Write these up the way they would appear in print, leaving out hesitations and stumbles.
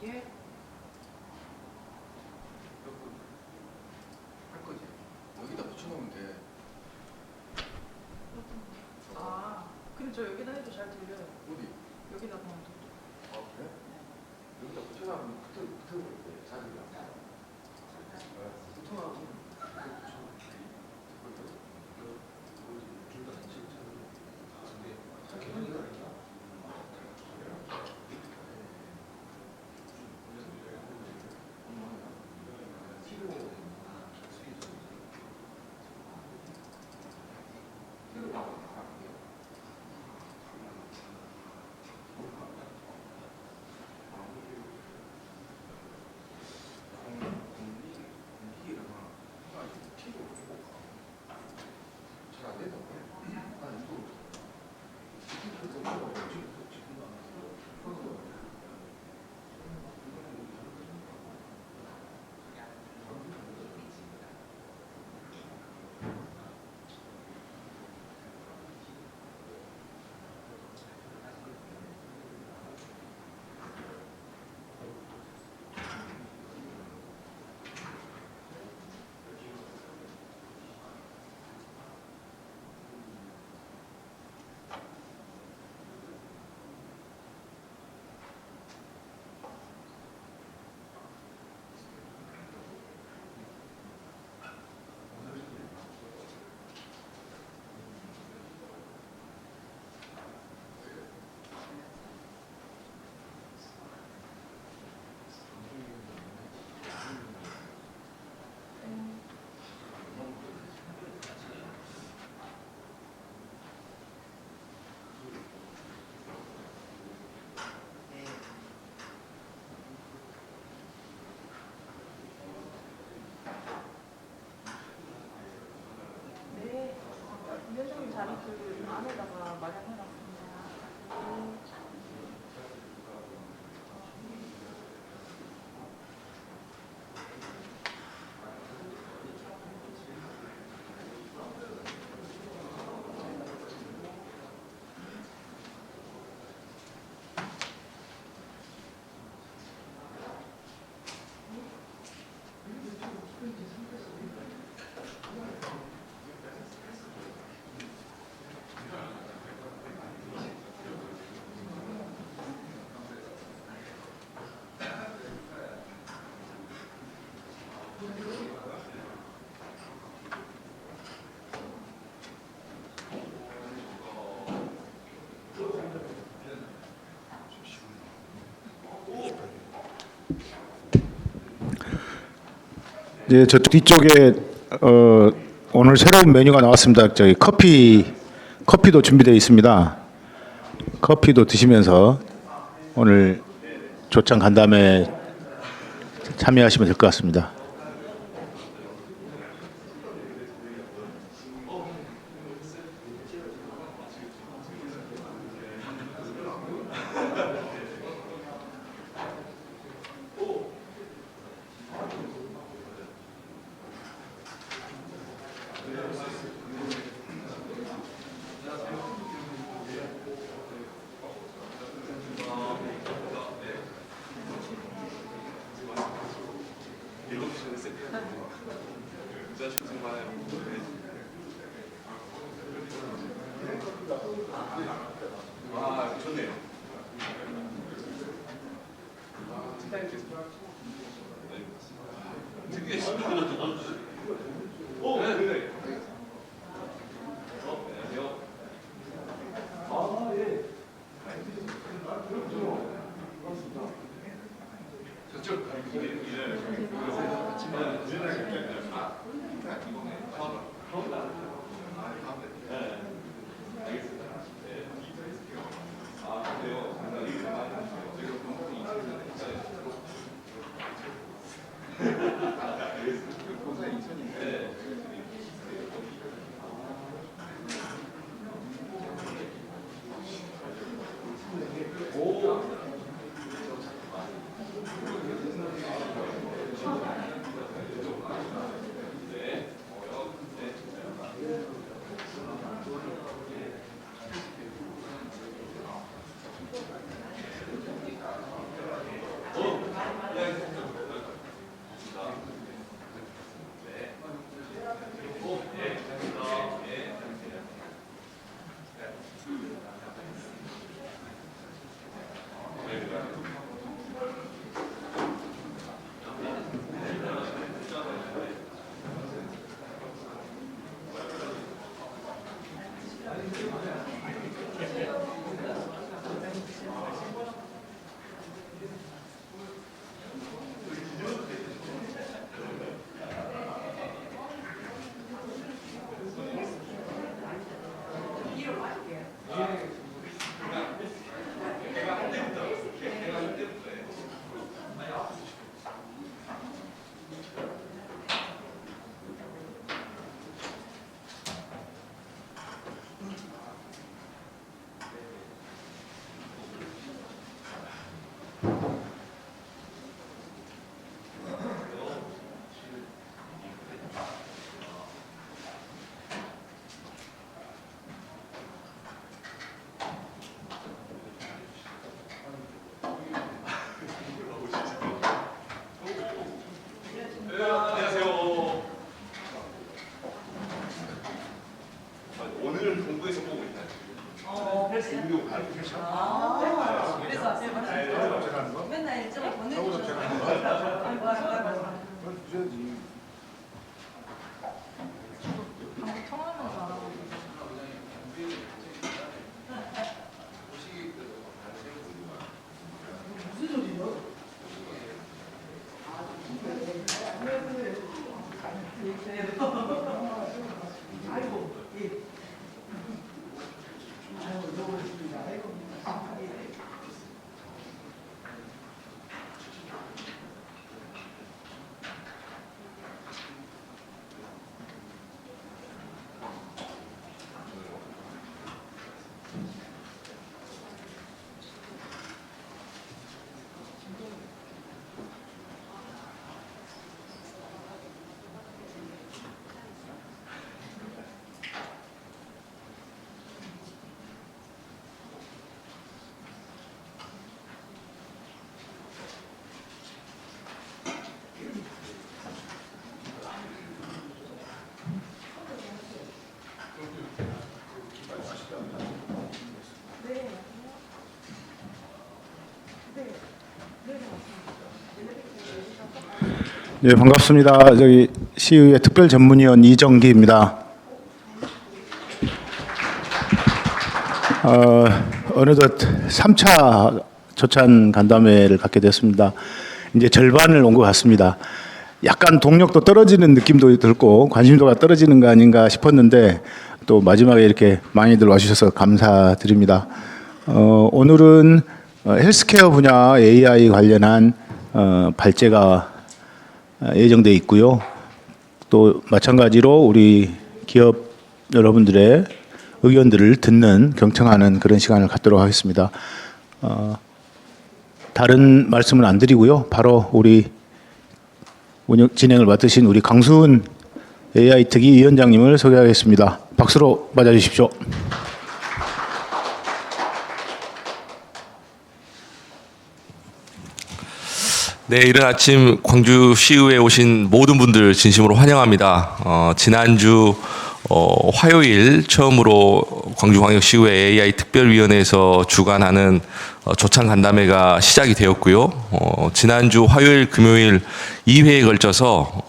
예? 할 거지. 여기다 붙여놓으면 돼. 아, 근데 저 여기다 해도 잘 들려요. 어디? 여기다 보면 더. 아 그래? 여기다 붙여놔면 붙어버릴 때 자리가. 붙어놔면 네. 위원장님 자리 그 안에다가 마련해놨습니다. 네, 저 뒤쪽에 오늘 새로운 메뉴가 나왔습니다. 저희 커피도 준비되어 있습니다. 커피도 드시면서 오늘 조창 간담회 참여하시면 될 것 같습니다. 오늘은 공부해서 보고 있다. 그래서 맨날 일정을 보내주셔서 아이고 방금 통화하면서 네, 반갑습니다. 저기 시의회 특별 전문위원 이정기입니다. 어느덧 3차 조찬 간담회를 갖게 됐습니다. 이제 절반을 온 것 같습니다. 약간 동력도 떨어지는 느낌도 들고 관심도가 떨어지는 거 아닌가 싶었는데 또 마지막에 이렇게 많이들 와주셔서 감사드립니다. 오늘은 헬스케어 분야 AI 관련한 발제가 예정돼 있고요. 또 마찬가지로 우리 기업 여러분들의 의견들을 듣는 경청하는 그런 시간을 갖도록 하겠습니다. 다른 말씀은 안 드리고요. 바로 우리 진행을 맡으신 우리 강수은 AI 특위 위원장님을 소개하겠습니다. 박수로 맞아주십시오. 네, 이른 아침 광주시의회에 오신 모든 분들 진심으로 환영합니다. 지난주 화요일 처음으로 광주광역시의회 AI 특별위원회에서 주관하는 조찬 간담회가 시작이 되었고요. 지난주 화요일, 금요일 2회에 걸쳐서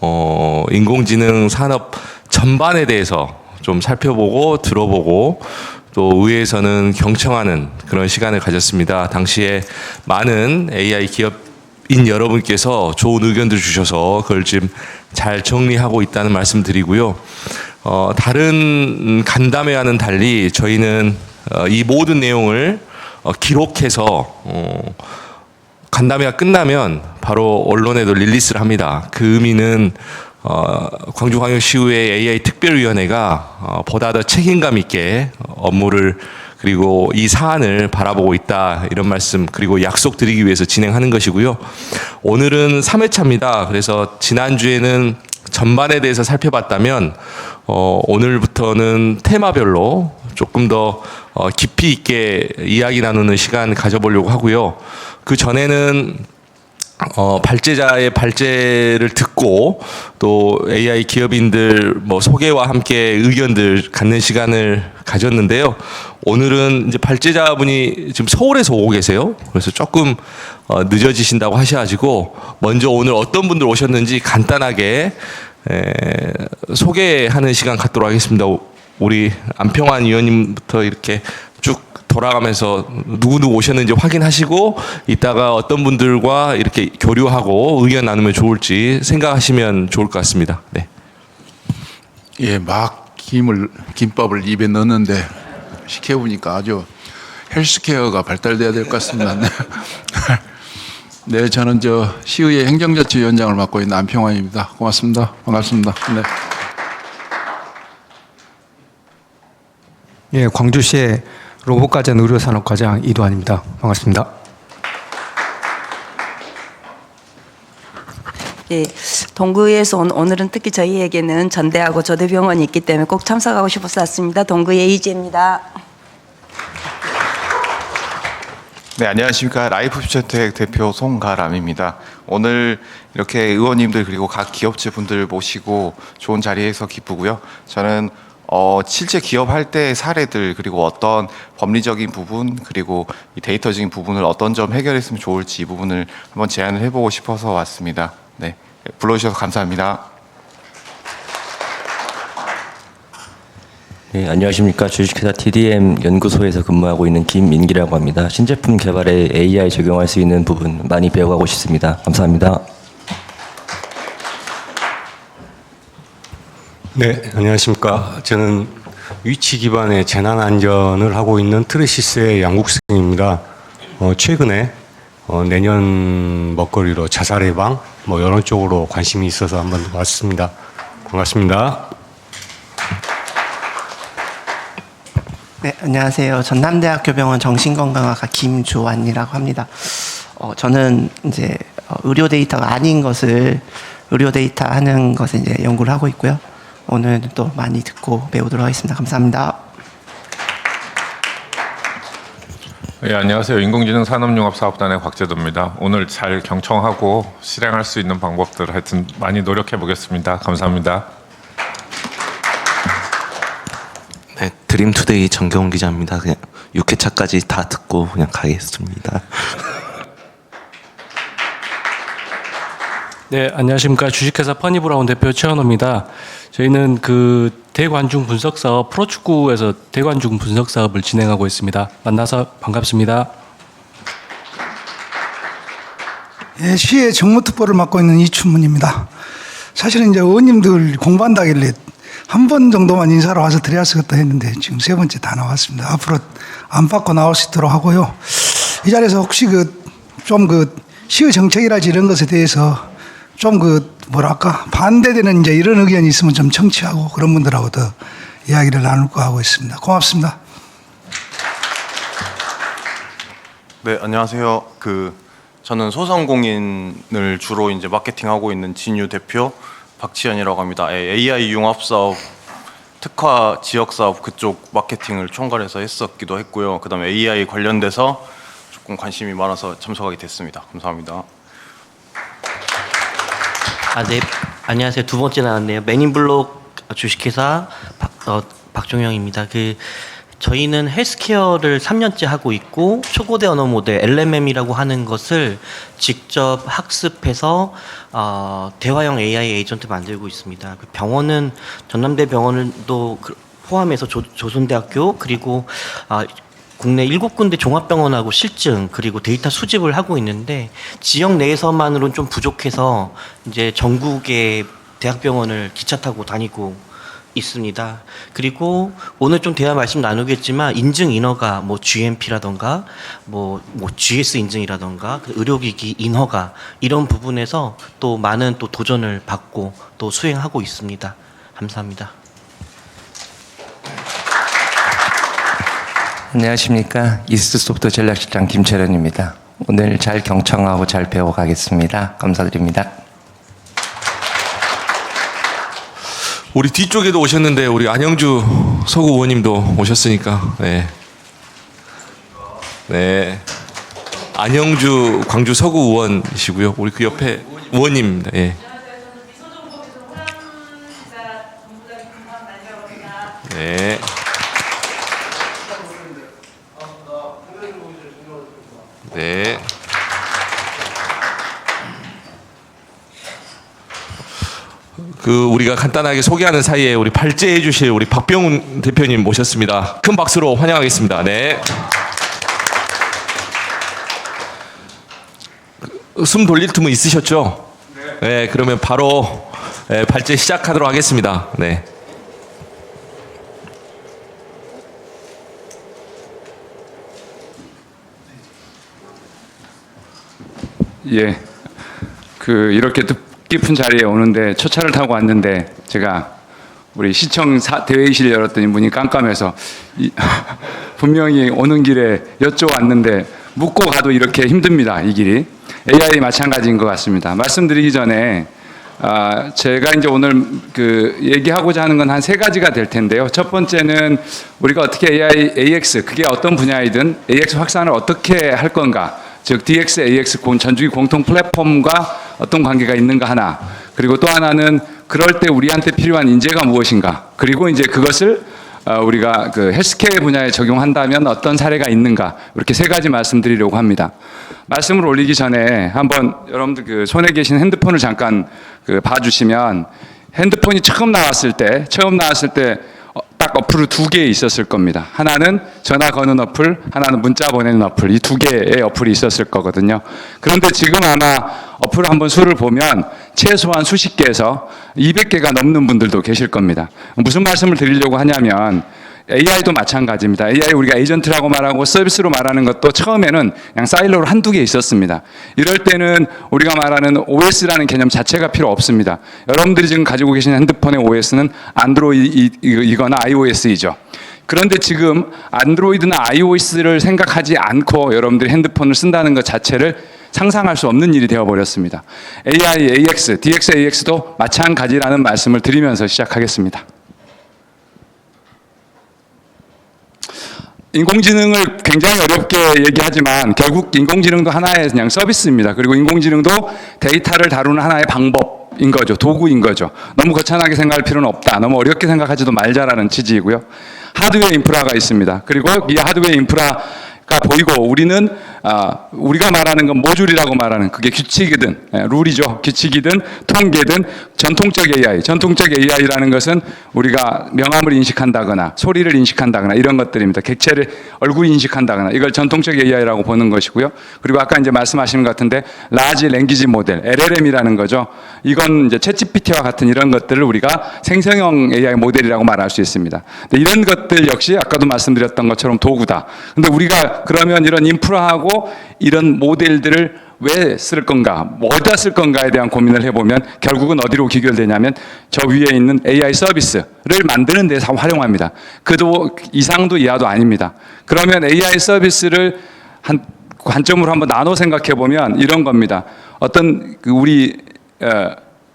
인공지능 산업 전반에 대해서 좀 살펴보고 들어보고 또 의회에서는 경청하는 그런 시간을 가졌습니다. 당시에 많은 AI 기업인 여러분께서 좋은 의견들 주셔서 그걸 지금 잘 정리하고 있다는 말씀 드리고요. 다른 간담회와는 달리 저희는 이 모든 내용을 기록해서 간담회가 끝나면 바로 언론에도 릴리스를 합니다. 그 의미는 광주광역시의회 AI 특별위원회가 보다 더 책임감 있게 업무를 그리고 이 사안을 바라보고 있다 이런 말씀 그리고 약속 드리기 위해서 진행하는 것이고요. 오늘은 3회차입니다. 그래서 지난주에는 전반에 대해서 살펴봤다면 오늘부터는 테마별로 조금 더 깊이 있게 이야기 나누는 시간 가져보려고 하고요. 그 전에는 발제자의 발제를 듣고 또 AI 기업인들 소개와 함께 의견들 갖는 시간을 가졌는데요. 오늘은 이제 발제자분이 지금 서울에서 오고 계세요. 그래서 조금 늦어지신다고 하셔가지고 먼저 오늘 어떤 분들 오셨는지 간단하게 소개하는 시간 갖도록 하겠습니다. 우리 안평환 의원님부터 이렇게 쭉 돌아가면서 누구누구 오셨는지 확인하시고 이따가 어떤 분들과 이렇게 교류하고 의견 나누면 좋을지 생각하시면 좋을 것 같습니다. 네. 예, 막 김밥을 입에 넣는데 시켜보니까 아주 헬스케어가 발달돼야 될 것 같습니다. 네. 네, 저는 시의회 행정자치위원장을 맡고 있는 안평환입니다. 고맙습니다. 반갑습니다. 네. 예, 광주시의 로봇가전 의료산업과장 이도환입니다. 반갑습니다. 예, 동구에서 오늘은 특히 저희에게는 전대하고 조대병원이 있기 때문에 꼭 참석하고 싶어서 왔습니다. 동구의 이지입니다. 네, 안녕하십니까. 라이프퓨처텍 대표 송가람입니다. 오늘 이렇게 의원님들 그리고 각 기업체 분들 모시고 좋은 자리에서 기쁘고요. 저는 실제 기업할 때의 사례들 그리고 어떤 법리적인 부분 그리고 이 데이터적인 부분을 어떤 점 해결했으면 좋을지 이 부분을 한번 제안을 해보고 싶어서 왔습니다. 네, 불러주셔서 감사합니다. 네, 안녕하십니까. 주식회사 TDM 연구소에서 근무하고 있는 김민기라고 합니다. 신제품 개발에 AI 적용할 수 있는 부분 많이 배워가고 싶습니다. 감사합니다. 네, 안녕하십니까. 저는 위치 기반의 재난 안전을 하고 있는 트레시스의 양국생입니다. 최근에 내년 먹거리로 자살 예방 이런 쪽으로 관심이 있어서 한번 왔습니다. 반갑습니다. 네, 안녕하세요. 전남대학교 병원 정신건강학과 김주환이라고 합니다. 저는 이제 의료 데이터가 아닌 것을 의료 데이터 하는 것을 이제 연구를 하고 있고요. 오늘 또 많이 듣고 배우도록 하겠습니다. 감사합니다. 네, 안녕하세요. 인공지능 산업융합사업단의 곽재도입니다. 오늘 잘 경청하고 실행할 수 있는 방법들 하여튼 많이 노력해 보겠습니다. 감사합니다. 네, 드림투데이 정경훈 기자입니다. 그냥 6회차까지 다 듣고 그냥 가겠습니다. 네, 안녕하십니까. 주식회사 퍼니브라운 대표 최현호입니다. 저희는 대관중 분석 사업, 프로축구에서 대관중 분석 사업을 진행하고 있습니다. 만나서 반갑습니다. 예, 시의 정무특보를 맡고 있는 이춘문입니다. 사실은 이제 의원님들 공부한다길래 한 번 정도만 인사로 와서 드려야 쓰겠다 했는데 지금 세 번째 다 나왔습니다. 앞으로 안 받고 나올 수 있도록 하고요. 이 자리에서 혹시 시의 정책이라지 이런 것에 대해서 반대되는 이제 이런 의견이 있으면 좀 청취하고 그런 분들하고 더 이야기를 나눌까 하고 있습니다. 고맙습니다. 네, 안녕하세요. 저는 소상공인을 주로 이제 마케팅하고 있는 진유 대표 박지현이라고 합니다. AI 융합 사업, 특화 지역 사업 그쪽 마케팅을 총괄해서 했었기도 했고요. 그다음에 AI 관련돼서 조금 관심이 많아서 참석하게 됐습니다. 감사합니다. 네. 안녕하세요. 두 번째 나왔네요. 매닌블록 주식회사 박종영입니다. 저희는 헬스케어를 3년째 하고 있고 초고대 언어 모델 LMM이라고 하는 것을 직접 학습해서 대화형 AI 에이전트 만들고 있습니다. 병원은 전남대 병원도 포함해서 조선대학교 그리고 국내 7군데 종합병원하고 실증 그리고 데이터 수집을 하고 있는데 지역 내에서만으로는 좀 부족해서 이제 전국의 대학병원을 기차 타고 다니고 있습니다. 그리고 오늘 좀 대화 말씀 나누겠지만 인증 인허가 GMP라던가 GS 인증이라던가 의료기기 인허가 이런 부분에서 또 많은 또 도전을 받고 또 수행하고 있습니다. 감사합니다. 안녕하십니까. 이스트소프트 전략실장 김철현입니다. 오늘 잘 경청하고 잘 배워가겠습니다. 감사드립니다. 우리 뒤쪽에도 오셨는데 우리 안영주 서구 의원님도 오셨으니까 네. 안영주 광주 서구 의원이시고요. 우리 그 옆에 의원님입니다. 예. 네. 네. 우리가 간단하게 소개하는 사이에 우리 발제해 주실 우리 박병훈 대표님 모셨습니다. 큰 박수로 환영하겠습니다. 네. 숨 돌릴 틈은 있으셨죠? 네. 그러면 바로 발제 시작하도록 하겠습니다. 네. 예, 이렇게 뜻깊은 자리에 오는데 첫차를 타고 왔는데 제가 우리 시청 대회의실 열었더니 문이 깜깜해서 분명히 오는 길에 여쭤왔는데 묻고 가도 이렇게 힘듭니다. 이 길이 AI 마찬가지인 것 같습니다. 말씀드리기 전에 제가 이제 오늘 얘기하고자 하는 건 한 3가지가 될 텐데요. 첫 번째는 우리가 어떻게 AX 그게 어떤 분야이든 AX 확산을 어떻게 할 건가. 즉 DX, AX 전주기 공통 플랫폼과 어떤 관계가 있는가 하나, 그리고 또 하나는 그럴 때 우리한테 필요한 인재가 무엇인가, 그리고 이제 그것을 우리가 헬스케어 분야에 적용한다면 어떤 사례가 있는가, 이렇게 3가지 말씀드리려고 합니다. 말씀을 올리기 전에 한번 여러분들 손에 계신 핸드폰을 잠깐 봐주시면 핸드폰이 처음 나왔을 때 딱 어플이 2개 있었을 겁니다. 하나는 전화 거는 어플, 하나는 문자 보내는 어플, 이 2개의 어플이 있었을 거거든요. 그런데 지금 아마 어플 한번 수를 보면 최소한 수십 개에서 200개가 넘는 분들도 계실 겁니다. 무슨 말씀을 드리려고 하냐면 AI도 마찬가지입니다. AI 우리가 에이전트라고 말하고 서비스로 말하는 것도 처음에는 그냥 사일로로 1-2개 있었습니다. 이럴 때는 우리가 말하는 OS라는 개념 자체가 필요 없습니다. 여러분들이 지금 가지고 계신 핸드폰의 OS는 안드로이드이거나 iOS이죠. 그런데 지금 안드로이드나 iOS를 생각하지 않고 여러분들이 핸드폰을 쓴다는 것 자체를 상상할 수 없는 일이 되어버렸습니다. AI, AX, DX, AX도 마찬가지라는 말씀을 드리면서 시작하겠습니다. 인공지능을 굉장히 어렵게 얘기하지만 결국 인공지능도 하나의 그냥 서비스입니다. 그리고 인공지능도 데이터를 다루는 하나의 방법인 거죠. 도구인 거죠. 너무 거창하게 생각할 필요는 없다. 너무 어렵게 생각하지도 말자라는 취지이고요. 하드웨어 인프라가 있습니다. 그리고 이 하드웨어 인프라가 보이고 우리는 우리가 말하는 건 모듈이라고 말하는 그게 규칙이든 룰이죠. 규칙이든 통계든 전통적 AI라는 것은 우리가 명암을 인식한다거나 소리를 인식한다거나 이런 것들입니다. 객체를 얼굴 인식한다거나 이걸 전통적 AI라고 보는 것이고요. 그리고 아까 이제 말씀하시는 것 같은데 라지 랭귀지 모델 LLM이라는 거죠. 이건 이제 챗GPT와 같은 이런 것들을 우리가 생성형 AI 모델이라고 말할 수 있습니다. 근데 이런 것들 역시 아까도 말씀드렸던 것처럼 도구다. 근데 우리가 그러면 이런 인프라하고 이런 모델들을 왜 쓸 건가, 어디다 쓸 건가에 대한 고민을 해보면 결국은 어디로 귀결되냐면 저 위에 있는 AI 서비스를 만드는 데서 활용합니다. 그도 이상도 이하도 아닙니다. 그러면 AI 서비스를 한 관점으로 한번 나눠 생각해 보면 이런 겁니다. 어떤 우리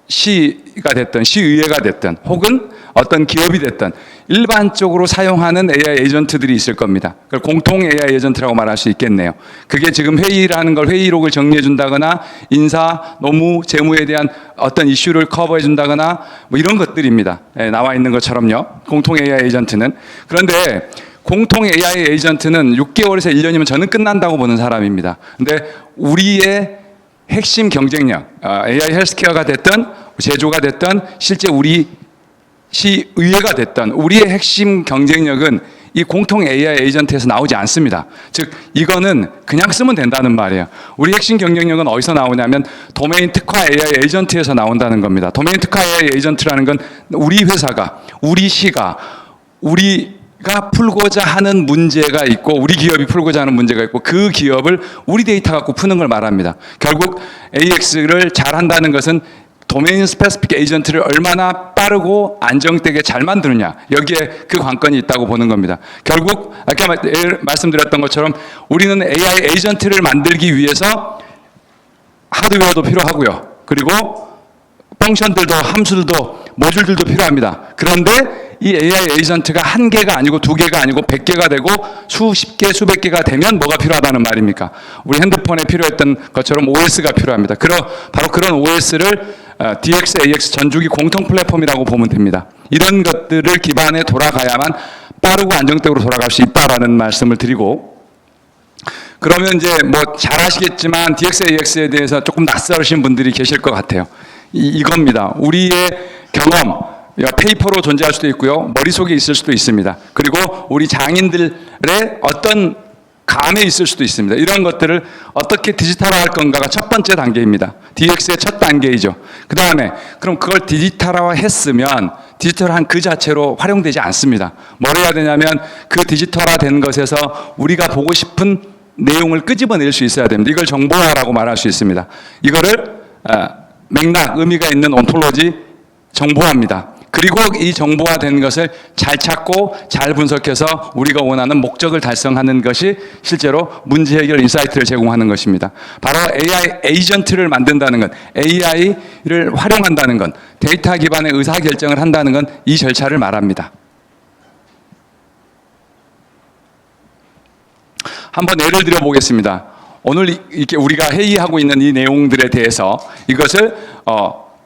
시가 됐든 시의회가 됐든 혹은 어떤 기업이 됐든 일반적으로 사용하는 AI 에이전트들이 있을 겁니다. 그걸 공통 AI 에이전트라고 말할 수 있겠네요. 그게 지금 회의라는 걸 회의록을 정리해 준다거나 인사, 노무, 재무에 대한 어떤 이슈를 커버해 준다거나 뭐 이런 것들입니다. 나와 있는 것처럼요. 공통 AI 에이전트는. 그런데 공통 AI 에이전트는 6개월에서 1년이면 저는 끝난다고 보는 사람입니다. 근데 우리의 핵심 경쟁력, AI 헬스케어가 됐든 제조가 됐든 실제 우리 시의회가 됐든 우리의 핵심 경쟁력은 이 공통 AI 에이전트에서 나오지 않습니다. 즉 이거는 그냥 쓰면 된다는 말이에요. 우리 핵심 경쟁력은 어디서 나오냐면 도메인 특화 AI 에이전트에서 나온다는 겁니다. 도메인 특화 AI 에이전트라는 건 우리 회사가, 우리 시가, 우리가 풀고자 하는 문제가 있고 우리 기업이 풀고자 하는 문제가 있고 그 기업을 우리 데이터 갖고 푸는 걸 말합니다. 결국 AX를 잘한다는 것은 도메인 스페시픽 에이전트를 얼마나 빠르고 안정되게 잘 만드느냐, 여기에 그 관건이 있다고 보는 겁니다. 결국 아까 말씀드렸던 것처럼 우리는 AI 에이전트를 만들기 위해서 하드웨어도 필요하고요. 그리고 펑션들도 함수들도 모듈들도 필요합니다. 그런데 이 AI 에이전트가 1개가 아니고 2개가 아니고 100개가 되고 수십 개, 수백 개가 되면 뭐가 필요하다는 말입니까? 우리 핸드폰에 필요했던 것처럼 OS가 필요합니다. 바로 그런 OS를 DX, AX 전주기 공통 플랫폼이라고 보면 됩니다. 이런 것들을 기반에 돌아가야만 빠르고 안정적으로 돌아갈 수 있다라는 말씀을 드리고, 그러면 이제 뭐 잘 아시겠지만 DX, AX에 대해서 조금 낯설으신 분들이 계실 것 같아요. 이겁니다. 우리의 경험, 페이퍼로 존재할 수도 있고요. 머릿속에 있을 수도 있습니다. 그리고 우리 장인들의 어떤 감에 있을 수도 있습니다. 이런 것들을 어떻게 디지털화할 건가가 첫 번째 단계입니다. DX의 첫 단계이죠. 그 다음에 그럼 그걸 디지털화 했으면 디지털한 그 자체로 활용되지 않습니다. 뭘 해야 되냐면 그 디지털화된 것에서 우리가 보고 싶은 내용을 끄집어낼 수 있어야 됩니다. 이걸 정보화라고 말할 수 있습니다. 이거를 맥락, 의미가 있는 온톨로지 정보화입니다. 그리고 이 정보화된 것을 잘 찾고 잘 분석해서 우리가 원하는 목적을 달성하는 것이 실제로 문제 해결 인사이트를 제공하는 것입니다. 바로 AI 에이전트를 만든다는 것, AI를 활용한다는 것, 데이터 기반의 의사결정을 한다는 건 이 절차를 말합니다. 한번 예를 들어 보겠습니다. 오늘 이렇게 우리가 회의하고 있는 이 내용들에 대해서 이것을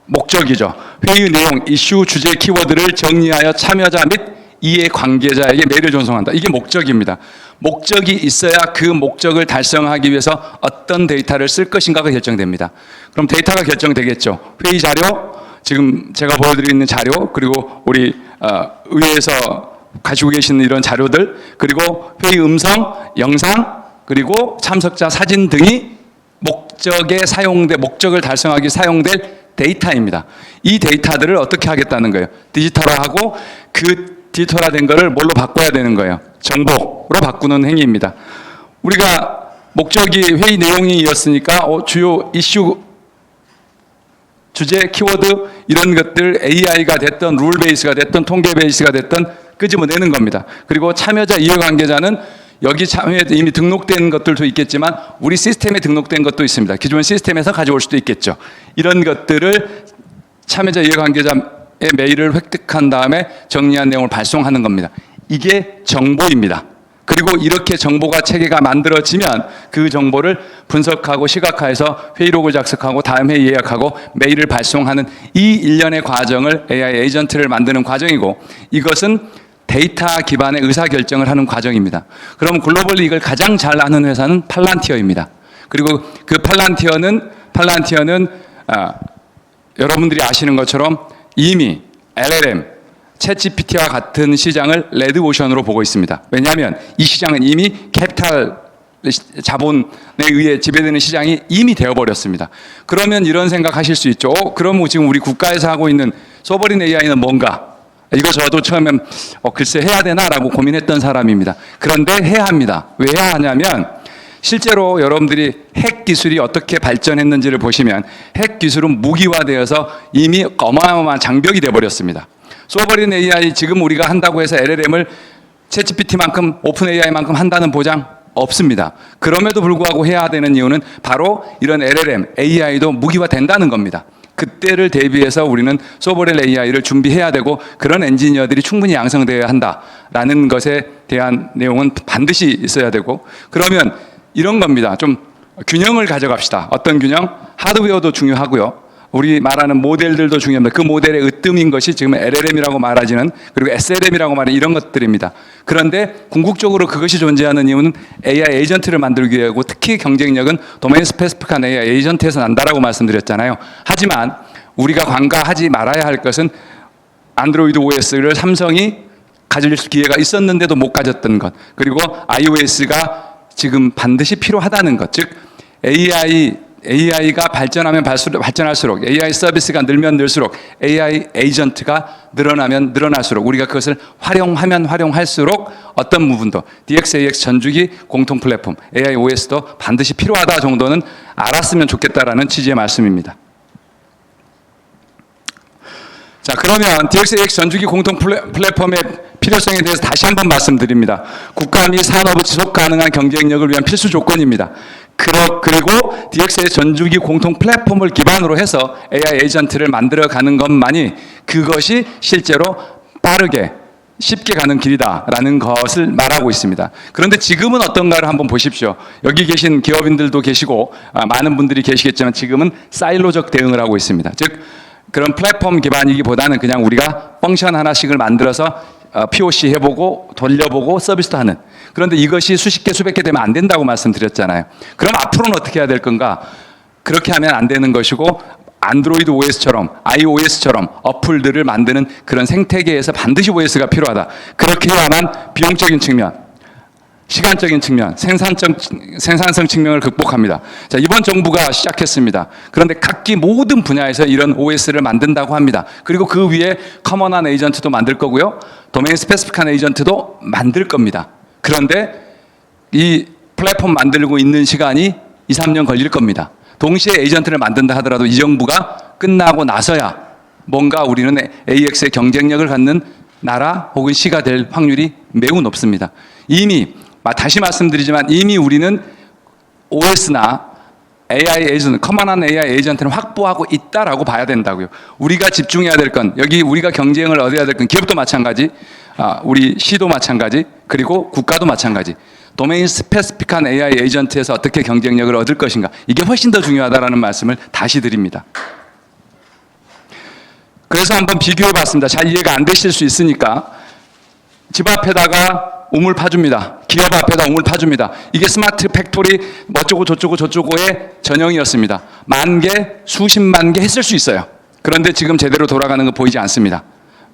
목적이죠. 회의 내용, 이슈, 주제, 키워드를 정리하여 참여자 및 이해 관계자에게 메일을 전송한다. 이게 목적입니다. 목적이 있어야 그 목적을 달성하기 위해서 어떤 데이터를 쓸 것인가가 결정됩니다. 그럼 데이터가 결정되겠죠. 회의 자료, 지금 제가 보여드리고 있는 자료, 그리고 우리 의회에서 가지고 계시는 이런 자료들, 그리고 회의 음성, 영상, 그리고 참석자 사진 등이 목적을 달성하기 사용될 데이터입니다. 이 데이터들을 어떻게 하겠다는 거예요? 디지털화하고 그 디지털화된 거를 뭘로 바꿔야 되는 거예요? 정보로 바꾸는 행위입니다. 우리가 목적이 회의 내용이었으니까 주요 이슈, 주제, 키워드 이런 것들 AI가 됐던 룰 베이스가 됐던 통계 베이스가 됐던 끄집어내는 겁니다. 그리고 참여자 이해관계자는 여기 참여에 이미 등록된 것들도 있겠지만 우리 시스템에 등록된 것도 있습니다. 기존 시스템에서 가져올 수도 있겠죠. 이런 것들을 참여자 이해관계자의 메일을 획득한 다음에 정리한 내용을 발송하는 겁니다. 이게 정보입니다. 그리고 이렇게 정보가 체계가 만들어지면 그 정보를 분석하고 시각화해서 회의록을 작성하고 다음 회의 예약하고 메일을 발송하는 이 일련의 과정을 AI 에이전트를 만드는 과정이고, 이것은 데이터 기반의 의사결정을 하는 과정입니다. 그럼 글로벌리 이걸 가장 잘 아는 회사는 팔란티어입니다. 그리고 그 팔란티어는 여러분들이 아시는 것처럼 이미 LLM, 챗GPT와 같은 시장을 레드오션으로 보고 있습니다. 왜냐하면 이 시장은 이미 캐피탈 자본에 의해 지배되는 시장이 이미 되어버렸습니다. 그러면 이런 생각하실 수 있죠. 그럼 지금 우리 국가에서 하고 있는 소버린 AI는 뭔가? 이거 저도 처음엔 글쎄 해야 되나라고 고민했던 사람입니다. 그런데 해야 합니다. 왜 해야 하냐면 실제로 여러분들이 핵 기술이 어떻게 발전했는지를 보시면 핵 기술은 무기화되어서 이미 어마어마한 장벽이 되어버렸습니다. 소버린 AI 지금 우리가 한다고 해서 LLM을 챗GPT만큼 오픈 AI만큼 한다는 보장 없습니다. 그럼에도 불구하고 해야 되는 이유는 바로 이런 LLM, AI도 무기화된다는 겁니다. 그때를 대비해서 우리는 소버린 AI를 준비해야 되고 그런 엔지니어들이 충분히 양성되어야 한다라는 것에 대한 내용은 반드시 있어야 되고, 그러면 이런 겁니다. 좀 균형을 가져갑시다. 어떤 균형? 하드웨어도 중요하고요. 우리 말하는 모델들도 중요합니다. 그 모델의 으뜸인 것이 지금 LLM이라고 말하지는, 그리고 SLM이라고 말하는 이런 것들입니다. 그런데 궁극적으로 그것이 존재하는 이유는 AI 에이전트를 만들기 위하고 특히 경쟁력은 도메인 스페시픽한 AI 에이전트에서 난다라고 말씀드렸잖아요. 하지만 우리가 관가하지 말아야 할 것은 안드로이드 OS를 삼성이 가질 기회가 있었는데도 못 가졌던 것, 그리고 iOS가 지금 반드시 필요하다는 것, 즉 AI가 발전하면 발전할수록, AI 서비스가 늘면 늘수록, AI 에이전트가 늘어나면 늘어날수록 우리가 그것을 활용하면 활용할수록 어떤 부분도 DXAX 전주기 공통 플랫폼 AI OS도 반드시 필요하다 정도는 알았으면 좋겠다라는 취지의 말씀입니다. 자, 그러면 DXAX 전주기 공통 플랫폼의 필요성에 대해서 다시 한번 말씀드립니다. 국가 및 산업의 지속 가능한 경쟁력을 위한 필수 조건입니다. 그리고 DXAX 전주기 공통 플랫폼을 기반으로 해서 AI 에이전트를 만들어가는 것만이 그것이 실제로 빠르게 쉽게 가는 길이다라는 것을 말하고 있습니다. 그런데 지금은 어떤가를 한번 보십시오. 여기 계신 기업인들도 계시고 많은 분들이 계시겠지만 지금은 사일로적 대응을 하고 있습니다. 즉 그런 플랫폼 기반이기보다는 그냥 우리가 펑션 하나씩을 만들어서 POC 해보고 돌려보고 서비스도 하는, 그런데 이것이 수십 개 수백 개 되면 안 된다고 말씀드렸잖아요. 그럼 앞으로는 어떻게 해야 될 건가? 그렇게 하면 안 되는 것이고 안드로이드 OS처럼 iOS처럼 어플들을 만드는 그런 생태계에서 반드시 OS가 필요하다. 그렇게 해야만 비용적인 측면, 시간적인 측면, 생산성 측면을 극복합니다. 자, 이번 정부가 시작했습니다. 그런데 각기 모든 분야에서 이런 OS를 만든다고 합니다. 그리고 그 위에 커먼한 에이전트도 만들 거고요. 도메인 스페시픽한 에이전트도 만들 겁니다. 그런데 이 플랫폼 만들고 있는 시간이 2, 3년 걸릴 겁니다. 동시에 에이전트를 만든다 하더라도 이 정부가 끝나고 나서야 뭔가 우리는 AX의 경쟁력을 갖는 나라 혹은 시가 될 확률이 매우 높습니다. 이미 다시 말씀드리지만 이미 우리는 OS나 AI 에이전트, 커먼한 AI 에이전트는 확보하고 있다라고 봐야 된다고요. 우리가 집중해야 될 건, 여기 우리가 경쟁을 얻어야 될 건 기업도 마찬가지, 우리 시도 마찬가지, 그리고 국가도 마찬가지. 도메인 스페시픽한 AI 에이전트에서 어떻게 경쟁력을 얻을 것인가, 이게 훨씬 더 중요하다라는 말씀을 다시 드립니다. 그래서 한번 비교해 봤습니다. 잘 이해가 안 되실 수 있으니까. 집 앞에다가 우물 파줍니다. 기업 앞에다 우물 파줍니다. 이게 스마트 팩토리 어쩌고 저쩌고 저쩌고의 전형이었습니다. 10,000개, 수십만 개 했을 수 있어요. 그런데 지금 제대로 돌아가는 거 보이지 않습니다.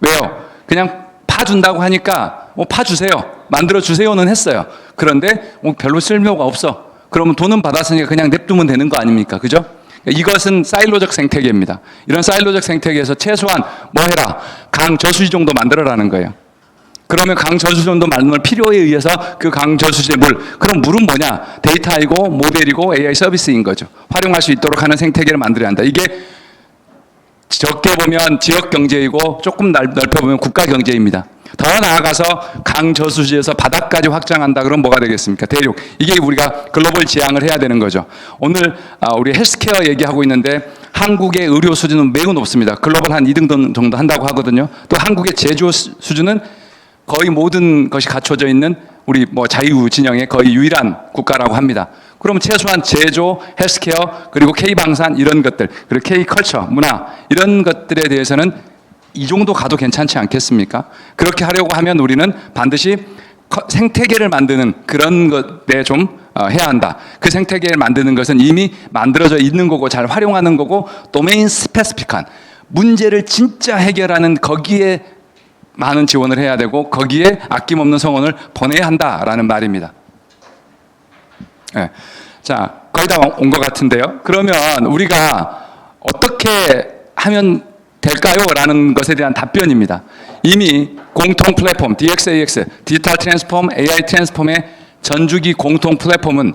왜요? 그냥 파준다고 하니까 파주세요, 만들어주세요는 했어요. 그런데 별로 쓸모가 없어. 그러면 돈은 받았으니까 그냥 냅두면 되는 거 아닙니까? 그죠? 이것은 사일로적 생태계입니다. 이런 사일로적 생태계에서 최소한 뭐 해라, 강저수지 정도 만들어라는 거예요. 그러면 강저수지 정도 만들 필요에 의해서 그 강저수지의 물, 그럼 물은 뭐냐? 데이터이고 모델이고 AI 서비스인 거죠. 활용할 수 있도록 하는 생태계를 만들어야 한다. 이게 적게 보면 지역 경제이고 조금 넓혀 보면 국가 경제입니다. 더 나아가서 강저수지에서 바닥까지 확장한다 그러면 뭐가 되겠습니까? 대륙. 이게 우리가 글로벌 지향을 해야 되는 거죠. 오늘 우리 헬스케어 얘기하고 있는데 한국의 의료 수준은 매우 높습니다. 글로벌 한 2등 정도 한다고 하거든요. 또 한국의 제조 수준은 거의 모든 것이 갖춰져 있는 우리 자유 진영의 거의 유일한 국가라고 합니다. 그러면 최소한 제조, 헬스케어, 그리고 K방산 이런 것들, 그리고 K컬처, 문화 이런 것들에 대해서는 이 정도 가도 괜찮지 않겠습니까? 그렇게 하려고 하면 우리는 반드시 생태계를 만드는 그런 것에 좀 해야 한다. 그 생태계를 만드는 것은 이미 만들어져 있는 거고 잘 활용하는 거고 도메인 스페시픽한 문제를 진짜 해결하는 거기에 많은 지원을 해야 되고 거기에 아낌없는 성원을 보내야 한다라는 말입니다. 네. 자, 거의 다 온 것 같은데요. 그러면 우리가 어떻게 하면 될까요? 라는 것에 대한 답변입니다. 이미 공통 플랫폼 DXAX, 디지털 트랜스폼, AI 트랜스폼의 전주기 공통 플랫폼은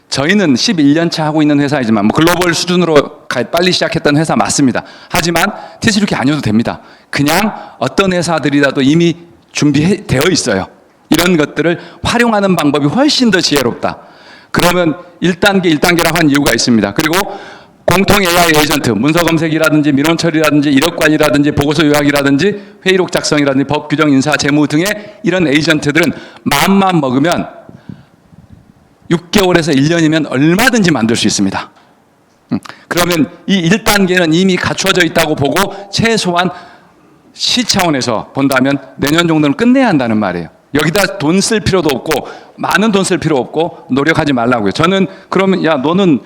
저희는 11년 차 하고 있는 회사이지만 글로벌 수준으로 빨리 시작했던 회사 맞습니다. 하지만 티스루키 아니어도 됩니다. 그냥 어떤 회사들이라도 이미 준비되어 있어요. 이런 것들을 활용하는 방법이 훨씬 더 지혜롭다. 그러면 1단계, 1단계라고 한 이유가 있습니다. 그리고 공통 AI 에이전트, 문서 검색이라든지 민원 처리라든지 이력 관리라든지 보고서 요약이라든지 회의록 작성이라든지 법 규정 인사 재무 등의 이런 에이전트들은 마음만 먹으면 6개월에서 1년이면 얼마든지 만들 수 있습니다. 그러면 이 1단계는 이미 갖춰져 있다고 보고 최소한 시 차원에서 본다면 내년 정도는 끝내야 한다는 말이에요. 여기다 돈 쓸 필요도 없고 많은 돈 쓸 필요 없고 노력하지 말라고요. 저는 그러면 야 너는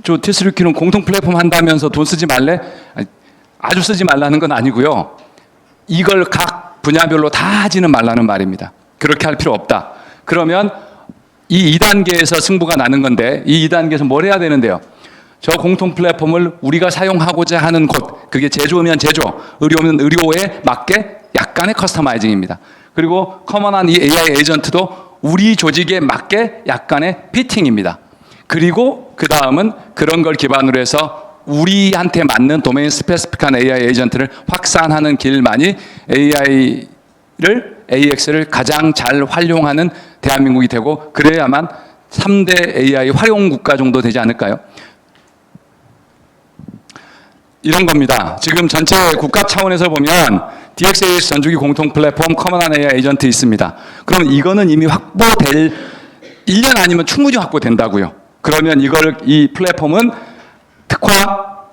저 티스루키는 공통 플랫폼 한다면서 돈 쓰지 말래? 아주 쓰지 말라는 건 아니고요. 이걸 각 분야별로 다 하지는 말라는 말입니다. 그렇게 할 필요 없다. 그러면 이 2단계에서 승부가 나는 건데 이 2단계에서 뭘 해야 되는데요? 저 공통 플랫폼을 우리가 사용하고자 하는 곳, 그게 제조면 제조, 의료면 의료에 맞게 약간의 커스터마이징입니다. 그리고 커먼한 이 AI 에이전트도 우리 조직에 맞게 약간의 피팅입니다. 그리고 그 다음은 그런 걸 기반으로 해서 우리한테 맞는 도메인 스페시픽한 AI 에이전트를 확산하는 길만이 AX를 가장 잘 활용하는 대한민국이 되고 그래야만 3대 AI 활용 국가 정도 되지 않을까요? 이런 겁니다. 지금 전체 국가 차원에서 보면 DXAX 전주기 공통 플랫폼 커먼한 AI 에이전트 있습니다. 그러면 이거는 이미 확보될 1년 아니면 충분히 확보된다고요. 그러면 이 플랫폼은 특화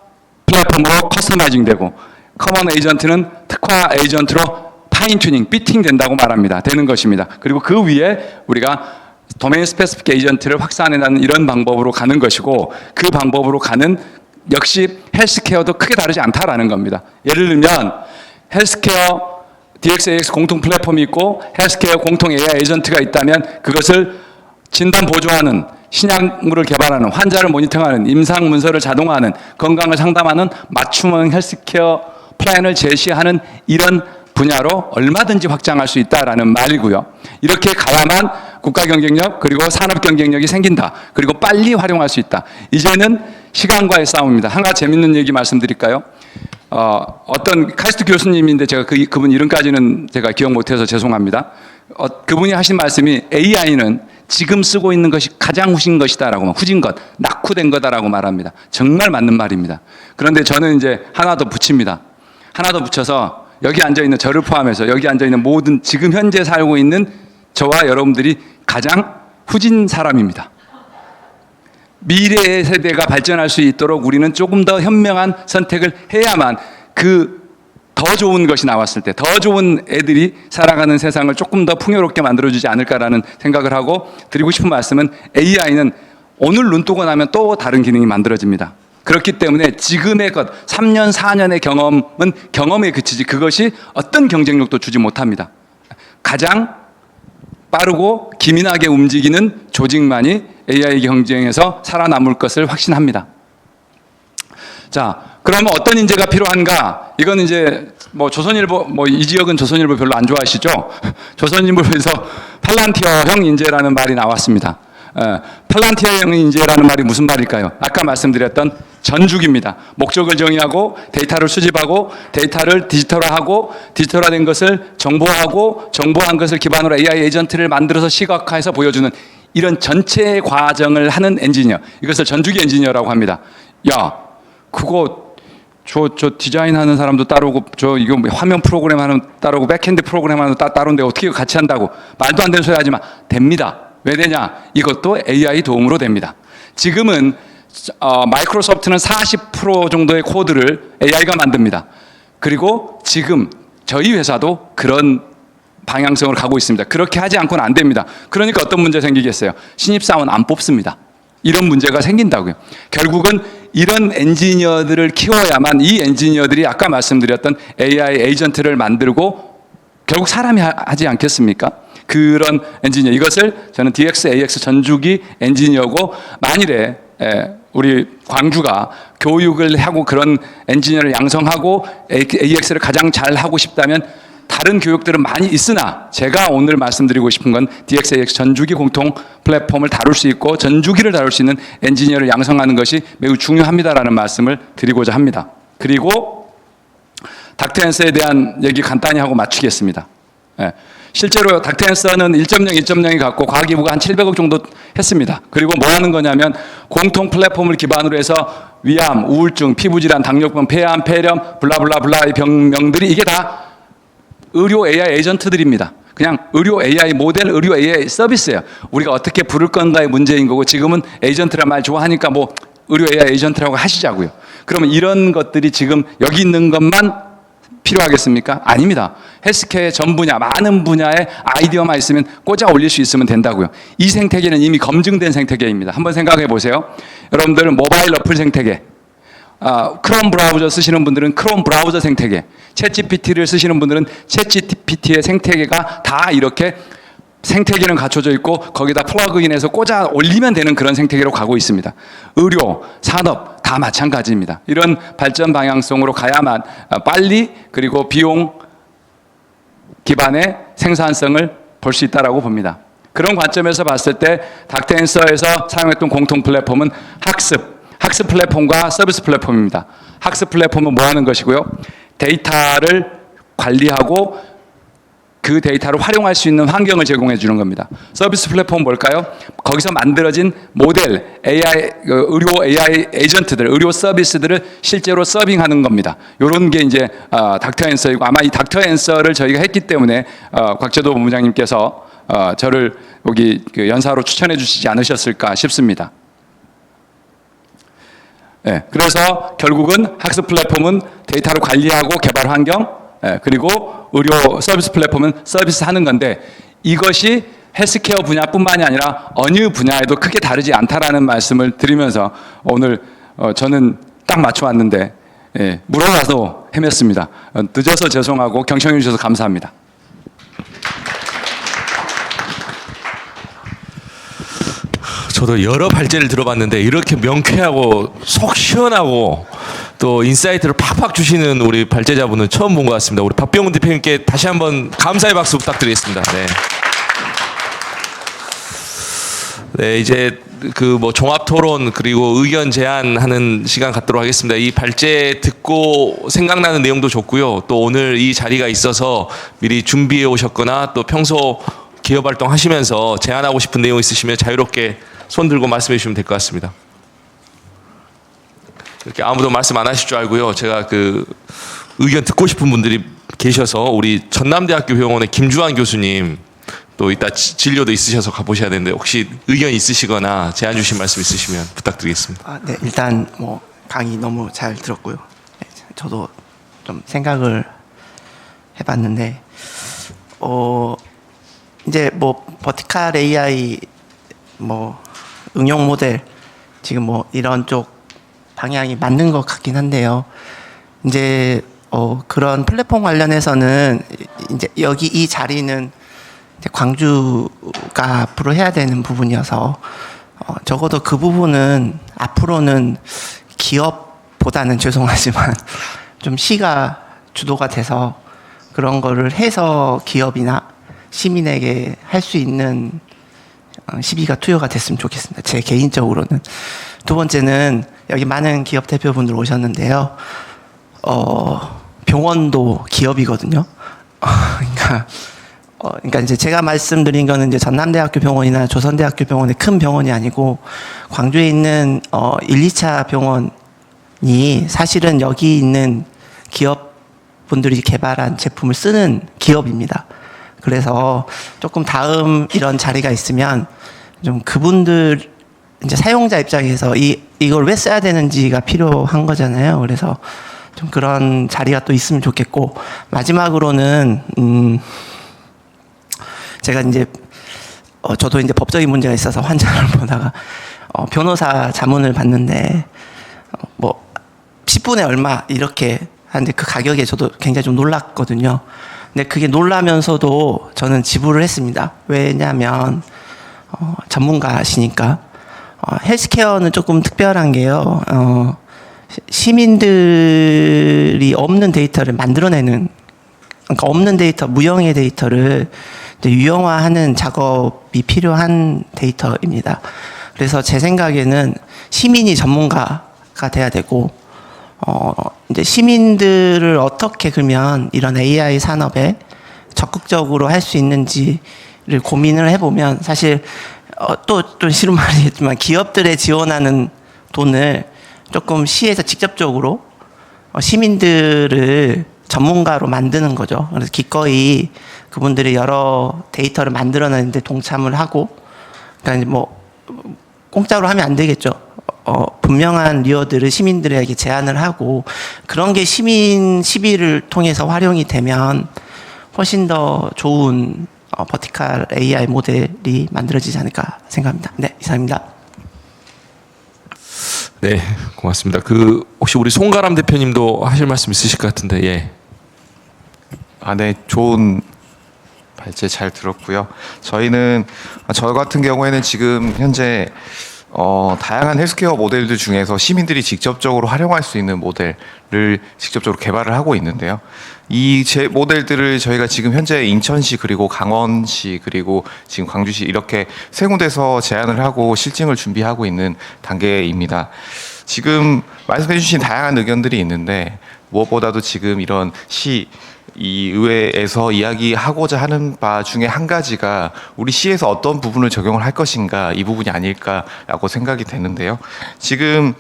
플랫폼으로 커스터마이징 되고 커먼 에이전트는 특화 에이전트로 파인 튜닝, 피팅 된다고 말합니다. 되는 것입니다. 그리고 그 위에 우리가 도메인 스페시픽 에이전트를 확산해내는 이런 방법으로 가는 것이고 그 방법으로 가는 역시 헬스케어도 크게 다르지 않다라는 겁니다. 예를 들면 헬스케어 DXAX 공통 플랫폼이 있고 헬스케어 공통 AI 에이전트가 있다면 그것을 진단 보조하는, 신약물을 개발하는, 환자를 모니터링하는, 임상 문서를 자동화하는, 건강을 상담하는 맞춤형 헬스케어 플랜을 제시하는 이런 분야로 얼마든지 확장할 수 있다라는 말이고요. 이렇게 가야만 국가 경쟁력 그리고 산업 경쟁력이 생긴다. 그리고 빨리 활용할 수 있다. 이제는 시간과의 싸움입니다. 한 가지 재밌는 얘기 말씀드릴까요? 어떤 카이스트 교수님인데 제가 그분 이름까지는 제가 기억 못해서 죄송합니다. 그분이 하신 말씀이 AI는 지금 쓰고 있는 것이 가장 후진 것이다라고, 후진 것, 낙후된 거다라고 말합니다. 정말 맞는 말입니다. 그런데 저는 이제 하나 더 붙입니다. 하나 더 붙여서 여기 앉아있는 저를 포함해서 여기 앉아있는 모든 지금 현재 살고 있는 저와 여러분들이 가장 후진 사람입니다. 미래의 세대가 발전할 수 있도록 우리는 조금 더 현명한 선택을 해야만 더 좋은 것이 나왔을 때 더 좋은 애들이 살아가는 세상을 조금 더 풍요롭게 만들어주지 않을까라는 생각을 하고, 드리고 싶은 말씀은 AI는 오늘 눈 뜨고 나면 또 다른 기능이 만들어집니다. 그렇기 때문에 지금의 것, 3년, 4년의 경험은 경험에 그치지 그것이 어떤 경쟁력도 주지 못합니다. 가장 빠르고 기민하게 움직이는 조직만이 AI 경쟁에서 살아남을 것을 확신합니다. 자, 그러면 어떤 인재가 필요한가? 이건 이제 뭐 조선일보, 이 지역은 조선일보 별로 안 좋아하시죠? 조선일보에서 팔란티어형 인재라는 말이 나왔습니다. 팔란티어형 인재라는 말이 무슨 말일까요? 아까 말씀드렸던 전죽입니다. 목적을 정의하고 데이터를 수집하고 데이터를 디지털화하고 디지털화된 것을 정보하고 정보한 것을 기반으로 AI 에이전트를 만들어서 시각화해서 보여주는 이런 전체 과정을 하는 엔지니어, 이것을 전주기 엔지니어라고 합니다. 야, 그거 저 디자인하는 사람도 따로고 이거 화면 프로그램 하는 따로고 백핸드 프로그램 하는 따로인데 어떻게 같이 한다고? 말도 안 되는 소리 하지 마. 됩니다. 왜 되냐? 이것도 AI 도움으로 됩니다. 지금은 마이크로소프트는 40% 정도의 코드를 AI가 만듭니다. 그리고 지금 저희 회사도 그런 방향성으로 가고 있습니다. 그렇게 하지 않고는 안 됩니다. 그러니까 어떤 문제 생기겠어요? 신입사원 안 뽑습니다. 이런 문제가 생긴다고요. 결국은 이런 엔지니어들을 키워야만 이 엔지니어들이 아까 말씀드렸던 AI 에이전트를 만들고 결국 사람이 하지 않겠습니까? 그런 엔지니어, 이것을 저는 DXAX 전주기 엔지니어고, 만일에 우리 광주가 교육을 하고 그런 엔지니어를 양성하고 AX를 가장 잘 하고 싶다면 다른 교육들은 많이 있으나 제가 오늘 말씀드리고 싶은 건 DXAX 전주기 공통 플랫폼을 다룰 수 있고 전주기를 다룰 수 있는 엔지니어를 양성하는 것이 매우 중요합니다라는 말씀을 드리고자 합니다. 그리고 닥터앤서에 대한 얘기 간단히 하고 마치겠습니다. 실제로 닥터앤서는 1.0이 갖고 과기부가 한 700억 정도 했습니다. 그리고 뭐 하는 거냐면 공통 플랫폼을 기반으로 해서 위암, 우울증, 피부질환, 당뇨병, 폐암, 폐렴, 블라블라블라 이 병명들이 이게 다 의료 AI 에이전트들입니다. 그냥 의료 AI 모델, 의료 AI 서비스예요. 우리가 어떻게 부를 건가의 문제인 거고, 지금은 에이전트란 말 좋아하니까 뭐 의료 AI 에이전트라고 하시자고요. 그러면 이런 것들이 지금 여기 있는 것만 필요하겠습니까? 아닙니다. 헬스케어의 전 분야, 많은 분야의 아이디어만 있으면 꽂아 올릴 수 있으면 된다고요. 이 생태계는 이미 검증된 생태계입니다. 한번 생각해 보세요. 여러분들 모바일 어플 생태계, 크롬 브라우저 쓰시는 분들은 크롬 브라우저 생태계, 챗GPT를 쓰시는 분들은 챗GPT의 생태계가 다 이렇게 생태계는 갖춰져 있고 거기다 플러그인해서 꽂아 올리면 되는 그런 생태계로 가고 있습니다. 의료, 산업 다 마찬가지입니다. 이런 발전 방향성으로 가야만 빨리 그리고 비용 기반의 생산성을 볼 수 있다고 봅니다. 그런 관점에서 봤을 때 닥터앤서에서 사용했던 공통 플랫폼은 학습 플랫폼과 서비스 플랫폼입니다. 학습 플랫폼은 뭐 하는 것이고요? 데이터를 관리하고 그 데이터를 활용할 수 있는 환경을 제공해 주는 겁니다. 서비스 플랫폼은 뭘까요? 거기서 만들어진 모델, 의료 AI 에이전트들, 의료 서비스들을 실제로 서빙하는 겁니다. 이런 게 이제 닥터앤서이고, 아마 이 닥터앤서를 저희가 했기 때문에 곽재도 본부장님께서 저를 여기 연사로 추천해 주시지 않으셨을까 싶습니다. 그래서 결국은 학습 플랫폼은 데이터를 관리하고 개발 환경, 그리고 의료 서비스 플랫폼은 서비스 하는 건데, 이것이 헬스케어 분야뿐만이 아니라 어느 분야에도 크게 다르지 않다라는 말씀을 드리면서 오늘 저는 딱 맞춰왔는데 예, 물어봐도 헤맸습니다. 늦어서 죄송하고 경청해 주셔서 감사합니다. 저도 여러 발제를 들어봤는데 이렇게 명쾌하고 속 시원하고 또 인사이트를 팍팍 주시는 우리 발제자분은 처음 본 것 같습니다. 우리 박병훈 대표님께 다시 한번 감사의 박수 부탁드리겠습니다. 네. 네, 이제 그 뭐 종합 토론 그리고 의견 제안하는 시간 갖도록 하겠습니다. 이 발제 듣고 생각나는 내용도 좋고요. 또 오늘 이 자리가 있어서 미리 준비해 오셨거나 또 평소 기업 활동 하시면서 제안하고 싶은 내용 있으시면 자유롭게 손 들고 말씀해 주시면 될 것 같습니다. 이렇게 아무도 말씀 안 하실 줄 알고요. 제가 그 의견 듣고 싶은 분들이 계셔서 우리 전남대학교 병원의 김주환 교수님 또 이따 진료도 있으셔서 가보셔야 되는데 혹시 의견 있으시거나 제안 주신 말씀 있으시면 부탁드리겠습니다. 네, 일단 뭐 강의 너무 잘 들었고요. 네, 저도 좀 생각을 해봤는데 이제 뭐 버티컬 AI 뭐 응용 모델 지금 뭐 이런 쪽 방향이 맞는 것 같긴 한데요. 이제 그런 플랫폼 관련해서는 이제 여기 이 자리는 이제 광주가 앞으로 해야 되는 부분이어서 적어도 그 부분은 앞으로는 기업보다는 죄송하지만 좀 시가 주도가 돼서 그런 거를 해서 기업이나 시민에게 할 수 있는 시비가 투여가 됐으면 좋겠습니다. 제 개인적으로는. 두 번째는 여기 많은 기업 대표분들 오셨는데요. 병원도 기업이거든요. 그러니까 이제 제가 말씀드린 거는 이제 전남대학교 병원이나 조선대학교 병원의 큰 병원이 아니고 광주에 있는 1, 2차 병원이 사실은 여기 있는 기업분들이 개발한 제품을 쓰는 기업입니다. 그래서 조금 다음 이런 자리가 있으면 좀 그분들 이제 사용자 입장에서 이걸 왜 써야 되는지가 필요한 거잖아요. 그래서 좀 그런 자리가 또 있으면 좋겠고 마지막으로는 제가 이제 저도 이제 법적인 문제가 있어서 환자를 보다가 변호사 자문을 받는데 뭐 10분에 얼마 이렇게 하는데 그 가격에 저도 굉장히 좀 놀랐거든요. 근데 그게 놀라면서도 저는 지불을 했습니다. 왜냐하면 전문가시니까 헬스케어는 조금 특별한 게요. 시민들이 없는 데이터를 만들어내는 그러니까 없는 데이터, 무형의 데이터를 유형화하는 작업이 필요한 데이터입니다. 그래서 제 생각에는 시민이 전문가가 돼야 되고 이제 시민들을 어떻게 그러면 이런 AI 산업에 적극적으로 할 수 있는지를 고민을 해보면 사실 또 싫은 말이겠지만 기업들에 지원하는 돈을 조금 시에서 직접적으로 시민들을 전문가로 만드는 거죠. 그래서 기꺼이 그분들이 여러 데이터를 만들어내는데 동참을 하고, 그러니까 뭐 공짜로 하면 안 되겠죠. 분명한 리워드를 시민들에게 제안을 하고 그런 게 시민 시비를 통해서 활용이 되면 훨씬 더 좋은 버티컬 AI 모델이 만들어지지 않을까 생각합니다. 네, 이상입니다. 네, 고맙습니다. 혹시 우리 송가람 대표님도 하실 말씀 있으실 것 같은데, 예. 네, 좋은 발제 잘 들었고요. 저희는 저 같은 경우에는 지금 현재 다양한 헬스케어 모델들 중에서 시민들이 직접적으로 활용할 수 있는 모델을 직접적으로 개발을 하고 있는데요. 이 제 모델들을 저희가 지금 현재 인천시 그리고 강원시 그리고 지금 광주시 이렇게 세 군데서 제안을 하고 실증을 준비하고 있는 단계입니다. 지금 말씀해 주신 다양한 의견들이 있는데 무엇보다도 지금 이런 이 의회에서 이야기하고자 하는 바 중에 한 가지가 우리 시에서 어떤 부분을 적용을 할 것인가 이 부분이 아닐까라고 생각이 되는데요. 지금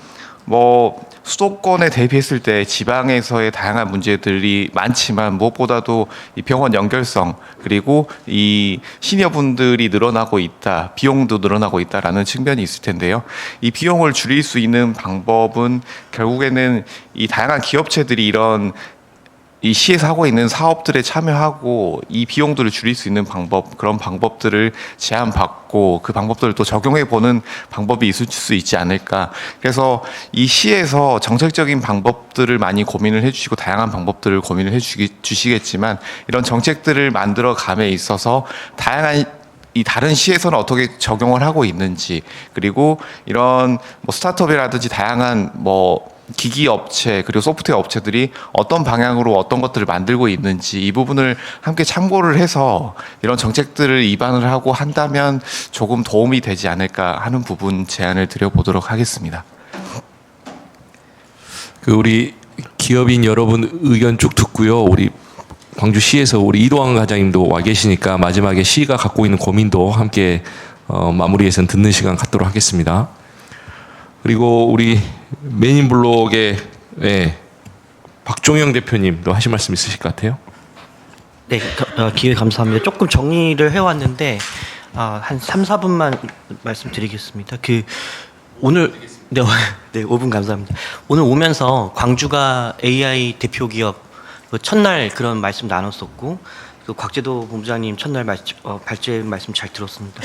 뭐 수도권에 대비했을 때 지방에서의 다양한 문제들이 많지만 무엇보다도 이 병원 연결성 그리고 이 시니어분들이 늘어나고 있다, 비용도 늘어나고 있다라는 측면이 있을 텐데요. 이 비용을 줄일 수 있는 방법은 결국에는 이 다양한 기업체들이 이런 이 시에서 하고 있는 사업들에 참여하고 이 비용들을 줄일 수 있는 방법, 그런 방법들을 제안받고 그 방법들을 또 적용해 보는 방법이 있을 수 있지 않을까. 그래서 이 시에서 정책적인 방법들을 많이 고민을 해주시고 다양한 방법들을 고민을 해주시겠지만 이런 정책들을 만들어 감에 있어서 다양한 이 다른 시에서는 어떻게 적용을 하고 있는지, 그리고 이런 뭐 스타트업이라든지 다양한 뭐 기기 업체 그리고 소프트웨어 업체들이 어떤 방향으로 어떤 것들을 만들고 있는지 이 부분을 함께 참고를 해서 이런 정책들을 입안을 하고 한다면 조금 도움이 되지 않을까 하는 부분 제안을 드려보도록 하겠습니다. 그 우리 기업인 여러분 의견 쭉 듣고요. 우리 광주시에서 우리 이도환 과장님도 와 계시니까 마지막에 시가 갖고 있는 고민도 함께 마무리해서 듣는 시간 갖도록 하겠습니다. 그리고 우리 맨인블록의 박종영 대표님도 하실 말씀 있으실 것 같아요. 네, 기회 감사합니다. 조금 정리를 해왔는데 한 3, 4분만 말씀드리겠습니다. 오늘 네, 5분 감사합니다. 오늘 오면서 광주가 AI 대표 기업 첫날 그런 말씀 나눴었고 곽재도 본부장님 첫날 발제 말씀 잘 들었습니다.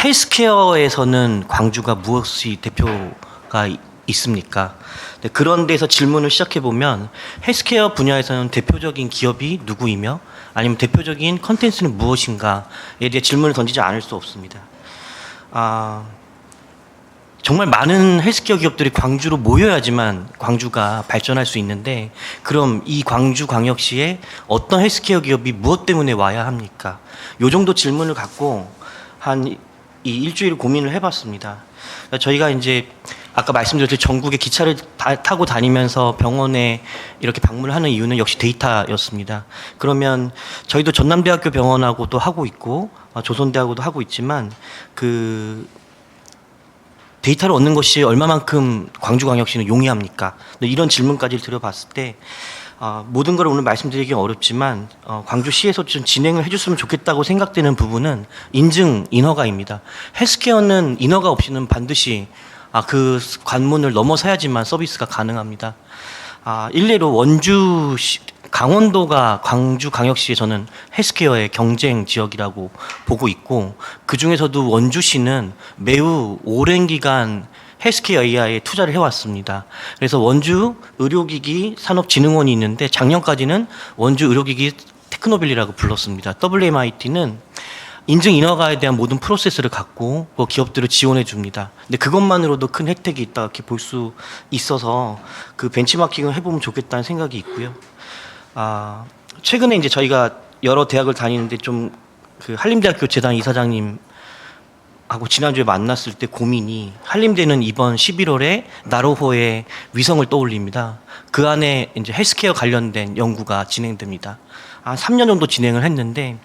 헬스케어에서는 광주가 무엇이 대표가 있습니까? 네, 그런 데서 질문을 시작해 보면 헬스케어 분야에서는 대표적인 기업이 누구이며 아니면 대표적인 컨텐츠는 무엇인가에 대해 질문을 던지지 않을 수 없습니다. 정말 많은 헬스케어 기업들이 광주로 모여야지만 광주가 발전할 수 있는데 그럼 이 광주광역시에 어떤 헬스케어 기업이 무엇 때문에 와야 합니까? 요 정도 질문을 갖고 한 이 일주일 고민을 해봤습니다. 저희가 이제 아까 말씀드렸듯이 전국에 기차를 타고 다니면서 병원에 이렇게 방문을 하는 이유는 역시 데이터였습니다. 그러면 저희도 전남대학교 병원하고도 하고 있고 조선대하고도 하고 있지만 데이터를 얻는 것이 얼마만큼 광주광역시는 용이합니까? 이런 질문까지 드려봤을 때 모든 걸 오늘 말씀드리기 어렵지만 광주시에서 좀 진행을 해줬으면 좋겠다고 생각되는 부분은 인증 인허가입니다. 헬스케어는 인허가 없이는 반드시 그 관문을 넘어서야지만 서비스가 가능합니다. 일례로 강원도가 광주광역시에 저는 헬스케어의 경쟁 지역이라고 보고 있고 그 중에서도 원주시는 매우 오랜 기간 헬스케어 AI에 투자를 해왔습니다. 그래서 원주 의료기기 산업진흥원이 있는데 작년까지는 원주 의료기기 테크노빌리라고 불렀습니다. WMIT는 인증 인허가에 대한 모든 프로세스를 갖고 기업들을 지원해 줍니다. 근데 그것만으로도 큰 혜택이 있다 이렇게 볼 수 있어서 그 벤치마킹을 해보면 좋겠다는 생각이 있고요. 최근에 이제 저희가 여러 대학을 다니는데 좀 그 한림대학교 재단 이사장님 하고 지난주에 만났을 때 고민이 한림대는 이번 11월에 나로호의 위성을 떠올립니다. 그 안에 이제 헬스케어 관련된 연구가 진행됩니다. 한 3년 정도 진행을 했는데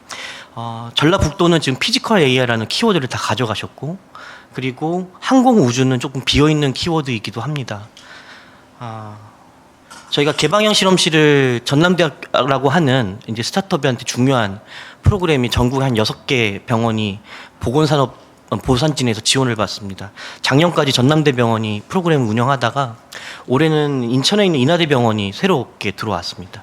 전라북도는 지금 피지컬 AI라는 키워드를 다 가져가셨고 그리고 항공 우주는 조금 비어있는 키워드이기도 합니다. 저희가 개방형 실험실을 전남대학라고 하는 이제 스타트업한테 중요한 프로그램이 전국 한 6개 병원이 보건산업 보산진에서 지원을 받습니다. 작년까지 전남대병원이 프로그램을 운영하다가 올해는 인천에 있는 인하대병원이 새롭게 들어왔습니다.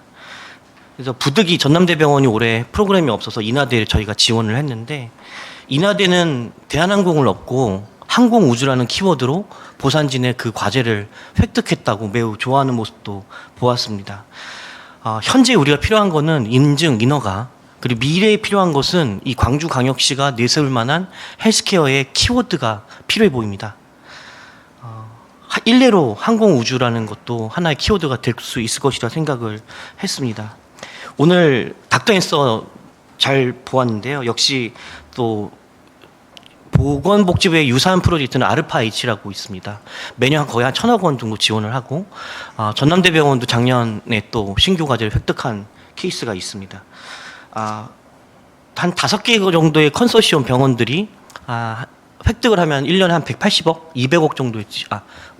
그래서 부득이 전남대병원이 올해 프로그램이 없어서 인하대를 저희가 지원을 했는데 인하대는 대한항공을 얻고 항공우주라는 키워드로 보산진의 그 과제를 획득했다고 매우 좋아하는 모습도 보았습니다. 현재 우리가 필요한 거는 인증, 인허가 그리고 미래에 필요한 것은 이 광주광역시가 내세울 만한 헬스케어의 키워드가 필요해 보입니다. 일례로 항공우주라는 것도 하나의 키워드가 될 수 있을 것이라 생각을 했습니다. 오늘 닥터 앤서 잘 보았는데요. 역시 또 보건복지부의 유사한 프로젝트는 아르파-H라고 있습니다. 매년 거의 한 1,000억 원 정도 지원을 하고 전남대병원도 작년에 또 신규 과제를 획득한 케이스가 있습니다. 한 5개 정도의 컨소시엄 병원들이 획득을 하면 1년에 한 180억, 200억 정도의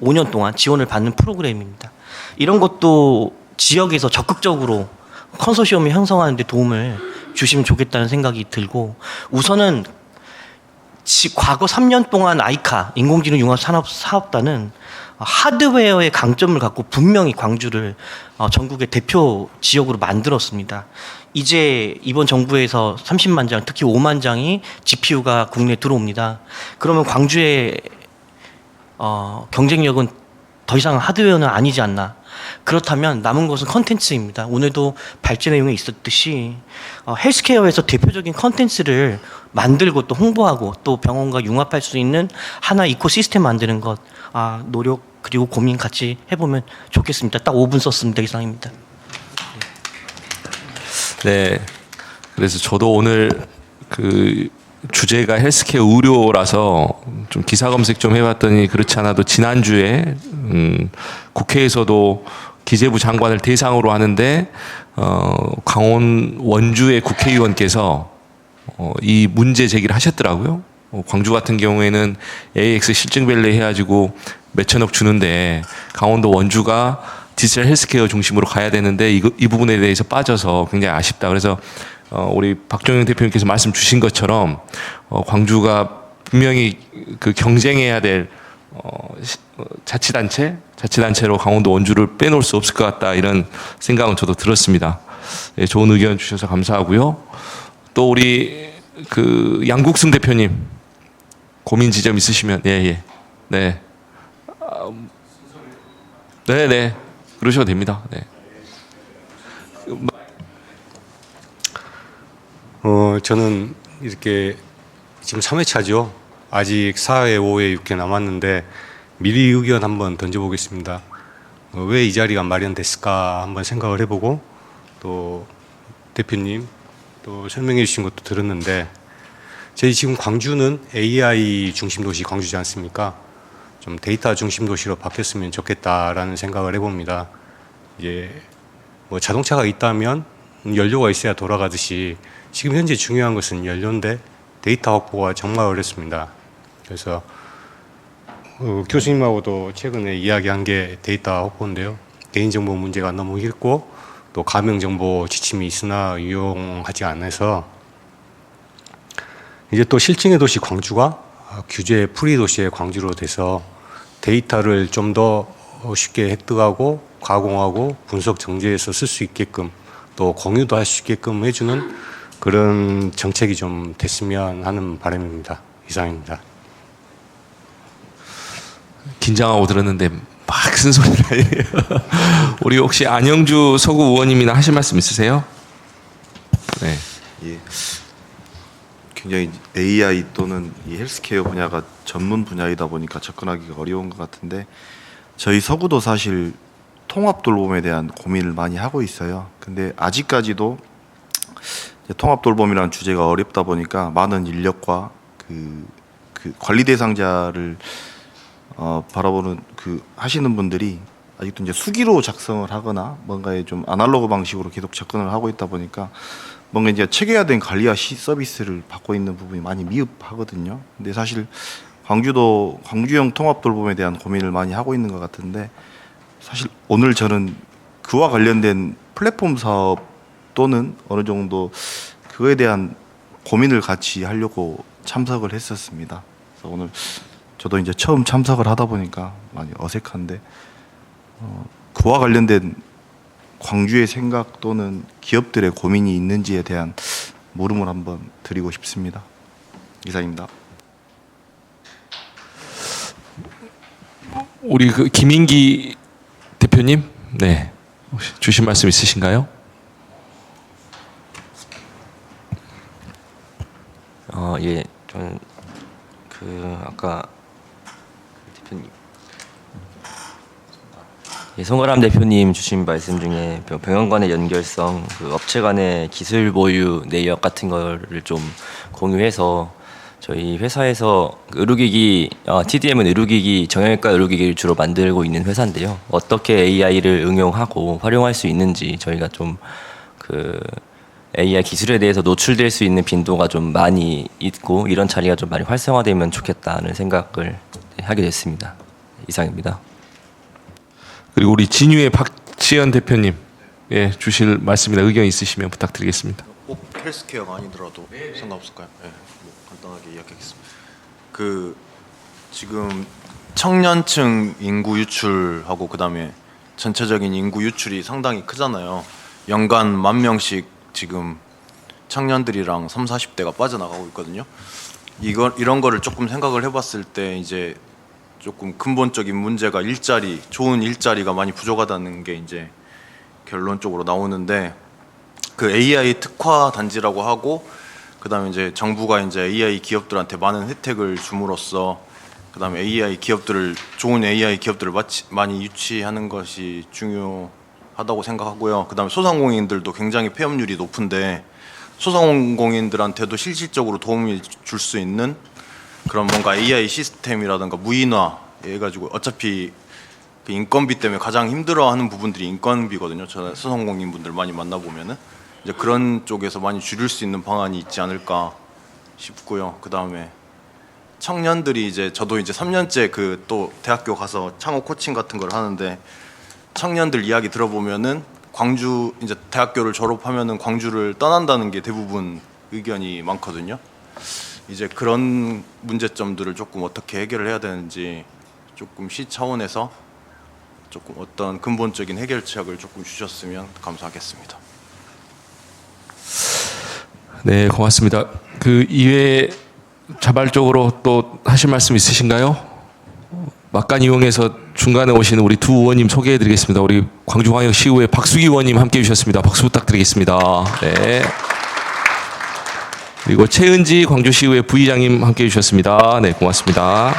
5년 동안 지원을 받는 프로그램입니다. 이런 것도 지역에서 적극적으로 컨소시엄을 형성하는 데 도움을 주시면 좋겠다는 생각이 들고 우선은 과거 3년 동안 아이카 인공지능 융합 산업 사업단은 하드웨어의 강점을 갖고 분명히 광주를 전국의 대표 지역으로 만들었습니다. 이제 이번 정부에서 30만 장, 특히 5만 장이 GPU가 국내에 들어옵니다. 그러면 광주의 경쟁력은 더 이상 하드웨어는 아니지 않나. 그렇다면 남은 것은 컨텐츠입니다. 오늘도 발제 내용에 있었듯이 헬스케어에서 대표적인 컨텐츠를 만들고 또 홍보하고 또 병원과 융합할 수 있는 하나의 이코시스템 만드는 것 노력 그리고 고민 같이 해보면 좋겠습니다. 딱 5분 썼습니다. 이상입니다. 네. 그래서 저도 오늘 그 주제가 헬스케어 의료라서 좀 기사 검색 좀 해봤더니 그렇지 않아도 지난주에 국회에서도 기재부 장관을 대상으로 하는데 강원 원주의 국회의원께서 이 문제 제기를 하셨더라고요. 광주 같은 경우에는 AX 실증밸리 해가지고 몇천억 주는데 강원도 원주가 디지털 헬스케어 중심으로 가야 되는데 이 부분에 대해서 빠져서 굉장히 아쉽다. 그래서 우리 박종영 대표님께서 말씀 주신 것처럼 광주가 분명히 그 경쟁해야 될 자치단체로 강원도 원주를 빼놓을 수 없을 것 같다 이런 생각은 저도 들었습니다. 네, 좋은 의견 주셔서 감사하고요. 또 우리 그 양국순 대표님 고민 지점 있으시면 네. 네. 그러셔도 됩니다. 네. 저는 이렇게 지금 3회차죠. 아직 4회, 5회, 6회 남았는데 미리 의견 한번 던져보겠습니다. 왜 이 자리가 마련됐을까 한번 생각을 해보고 또 대표님 또 설명해 주신 것도 들었는데 저희 지금 광주는 AI 중심 도시 광주지 않습니까? 좀 데이터 중심 도시로 바뀌었으면 좋겠다라는 생각을 해봅니다. 이제 뭐 자동차가 있다면 연료가 있어야 돌아가듯이 지금 현재 중요한 것은 연료인데 데이터 확보가 정말 어렵습니다. 그래서 교수님하고도 최근에 이야기한 게 데이터 확보인데요. 개인정보 문제가 너무 길고 또 가명정보 지침이 있으나 유용하지 않아서 이제 또 실증의 도시 광주가 규제 프리 도시의 광주로 돼서 데이터를 좀 더 쉽게 획득하고 가공하고 분석 정제해서 쓸 수 있게끔 또 공유도 할 수 있게끔 해주는 그런 정책이 좀 됐으면 하는 바람입니다. 이상입니다. 긴장하고 들었는데 막 쓴소리를 우리 혹시 안영주 서구 의원님이나 하실 말씀 있으세요? 네. 예. 굉장히 AI 또는 이 헬스케어 분야가 전문 분야이다 보니까 접근하기가 어려운 것 같은데 저희 서구도 사실 통합돌봄에 대한 고민을 많이 하고 있어요. 근데 아직까지도 통합돌봄이라는 주제가 어렵다 보니까 많은 인력과 그 관리 대상자를 바라보는 하시는 분들이 아직도 이제 수기로 작성을 하거나 뭔가에 좀 아날로그 방식으로 계속 접근을 하고 있다 보니까 뭔가 이제 체계화된 관리와 서비스를 받고 있는 부분이 많이 미흡하거든요. 근데 사실 광주도 광주형 통합돌봄에 대한 고민을 많이 하고 있는 것 같은데 사실 오늘 저는 그와 관련된 플랫폼 사업 또는 어느 정도 그거에 대한 고민을 같이 하려고 참석을 했었습니다. 그래서 오늘 저도 이제 처음 참석을 하다 보니까 많이 어색한데 그와 관련된 광주의 생각 또는 기업들의 고민이 있는지에 대한 물음을 한번 드리고 싶습니다. 이상입니다. 우리 그 김인기 대표님, 네, 혹시 주신 말씀 있으신가요? 예, 저는 아까 대표님, 송가람 대표님 주신 말씀 중에 병원 간의 연결성, 업체 간의 기술 보유 내역 같은 거를 좀 공유해서 저희 회사에서 의료기기, TDM은 의료기기, 정형외과 의료기기를 주로 만들고 있는 회사인데요. 어떻게 AI를 응용하고 활용할 수 있는지 저희가 좀 AI 기술에 대해서 노출될 수 있는 빈도가 좀 많이 있고 이런 자리가 좀 많이 활성화되면 좋겠다는 생각을 하게 됐습니다. 이상입니다. 그리고 우리 진유의 박지현 대표님, 예, 주실 말씀이나 의견 있으시면 부탁드리겠습니다. 꼭 헬스케어가 아니더라도 상관없을까요? 네, 뭐 간단하게 이야기하겠습니다. 지금 청년층 인구 유출하고 그다음에 전체적인 인구 유출이 상당히 크잖아요. 연간 10,000명씩 지금 청년들이랑 30, 40대가 빠져나가고 있거든요. 이런 거를 조금 생각을 해봤을 때 이제 조금 근본적인 문제가 좋은 일자리가 많이 부족하다는 게 이제 결론적으로 나오는데, 그 AI 특화 단지라고 하고 그다음에 이제 정부가 이제 AI 기업들한테 많은 혜택을 줌으로써 그다음에 좋은 AI 기업들을 많이 유치하는 것이 중요하다고 생각하고요. 그다음에 소상공인들도 굉장히 폐업률이 높은데 소상공인들한테도 실질적으로 도움을 줄 수 있는 그런 뭔가 AI 시스템이라든가 무인화 해가지고, 어차피 그 인건비 때문에 가장 힘들어하는 부분들이 인건비거든요. 저 소상공인분들 많이 만나보면은 이제 그런 쪽에서 많이 줄일 수 있는 방안이 있지 않을까 싶고요. 그 다음에 청년들이 이제 저도 이제 3년째 그 또 대학교 가서 창업 코칭 같은 걸 하는데, 청년들 이야기 들어보면은 광주 이제 대학교를 졸업하면은 광주를 떠난다는 게 대부분 의견이 많거든요. 이제 그런 문제점들을 조금 어떻게 해결을 해야 되는지 조금 시 차원에서 조금 어떤 근본적인 해결책을 조금 주셨으면 감사하겠습니다. 네, 고맙습니다. 그 이외에 자발적으로 또 하실 말씀 있으신가요? 막간 이용해서 중간에 오시는 우리 두 의원님 소개해드리겠습니다. 우리 광주광역시의회 박수기 의원님 함께해 주셨습니다. 박수 부탁드리겠습니다. 네. 그리고 최은지 광주시의회 부의장님 함께해 주셨습니다. 네, 고맙습니다.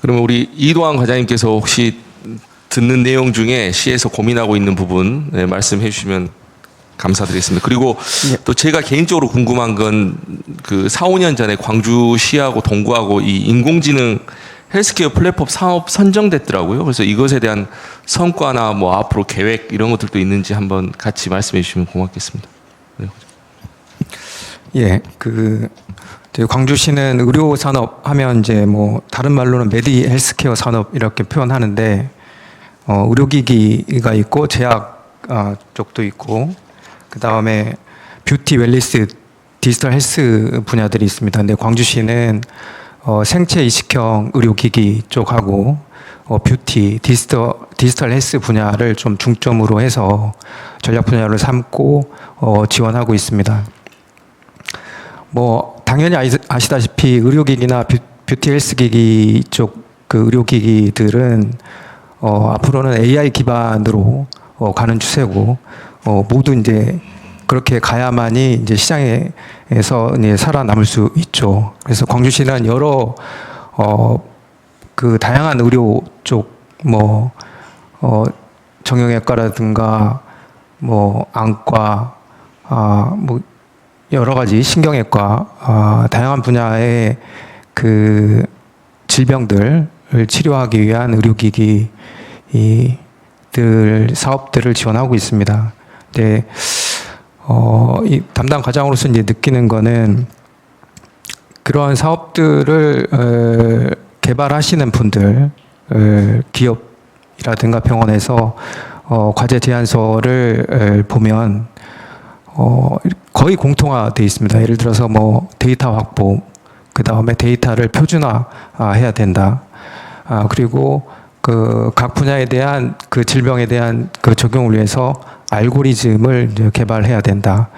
그러면 우리 이도환 과장님께서 혹시 듣는 내용 중에 시에서 고민하고 있는 부분 말씀해 주시면 감사드리겠습니다. 그리고 또 제가 개인적으로 궁금한 건 그 4, 5년 전에 광주시하고 동구하고 이 인공지능 헬스케어 플랫폼 사업 선정됐더라고요. 그래서 이것에 대한 성과나 뭐 앞으로 계획 이런 것들도 있는지 한번 같이 말씀해 주시면 고맙겠습니다. 네. 예, 저희 광주시는 의료 산업 하면 이제 뭐 다른 말로는 메디 헬스케어 산업 이렇게 표현하는데, 의료기기가 있고 제약 쪽도 있고, 그 다음에 뷰티 웰리스 디지털 헬스 분야들이 있습니다. 근데 광주시는 생체 이식형 의료기기 쪽하고 뷰티 디지털 헬스 분야를 좀 중점으로 해서 전략 분야를 삼고 지원하고 있습니다. 뭐 당연히 아시다시피 의료기기나 뷰티 헬스기기 쪽 그 의료기기들은 앞으로는 AI 기반으로 가는 추세고, 모두 이제 그렇게 가야만이 이제 시장에서 이제 살아남을 수 있죠. 그래서 광주시는 여러 그 다양한 의료 쪽 뭐 정형외과라든가 뭐 안과 뭐 여러 가지 신경외과 다양한 분야의 그 질병들을 치료하기 위한 의료기기 사업들을 지원하고 있습니다. 네, 이 담당 과장으로서 이제 느끼는 거는 그러한 사업들을 개발하시는 분들, 기업이라든가 병원에서 과제 제안서를 보면 거의 공통화되어 있습니다. 예를 들어서 뭐 데이터 확보, 그 다음에 데이터를 표준화해야 된다. 그리고 그 각 분야에 대한 그 질병에 대한 그 적용을 위해서 알고리즘을 이제 개발해야 된다.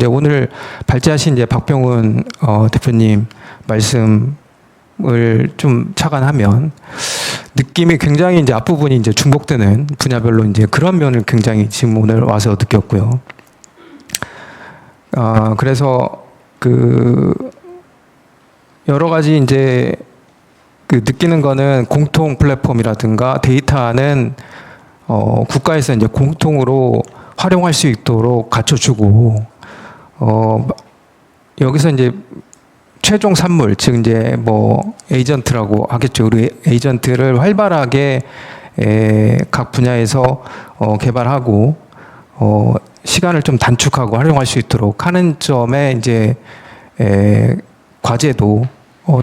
오늘 발제하신 이제 박병훈 대표님 말씀을 좀 착안하면 느낌이 굉장히 이제 앞부분이 이제 중복되는 분야별로 이제 그런 면을 굉장히 지금 오늘 와서 느꼈고요. 그래서 그 여러 가지 이제 그 느끼는 거는 공통 플랫폼이라든가 데이터는 국가에서 이제 공통으로 활용할 수 있도록 갖춰주고, 여기서 이제 최종 산물, 즉 이제 뭐 에이전트라고 하겠죠. 우리 에이전트를 활발하게 각 분야에서 개발하고 시간을 좀 단축하고 활용할 수 있도록 하는 점에 이제 과제도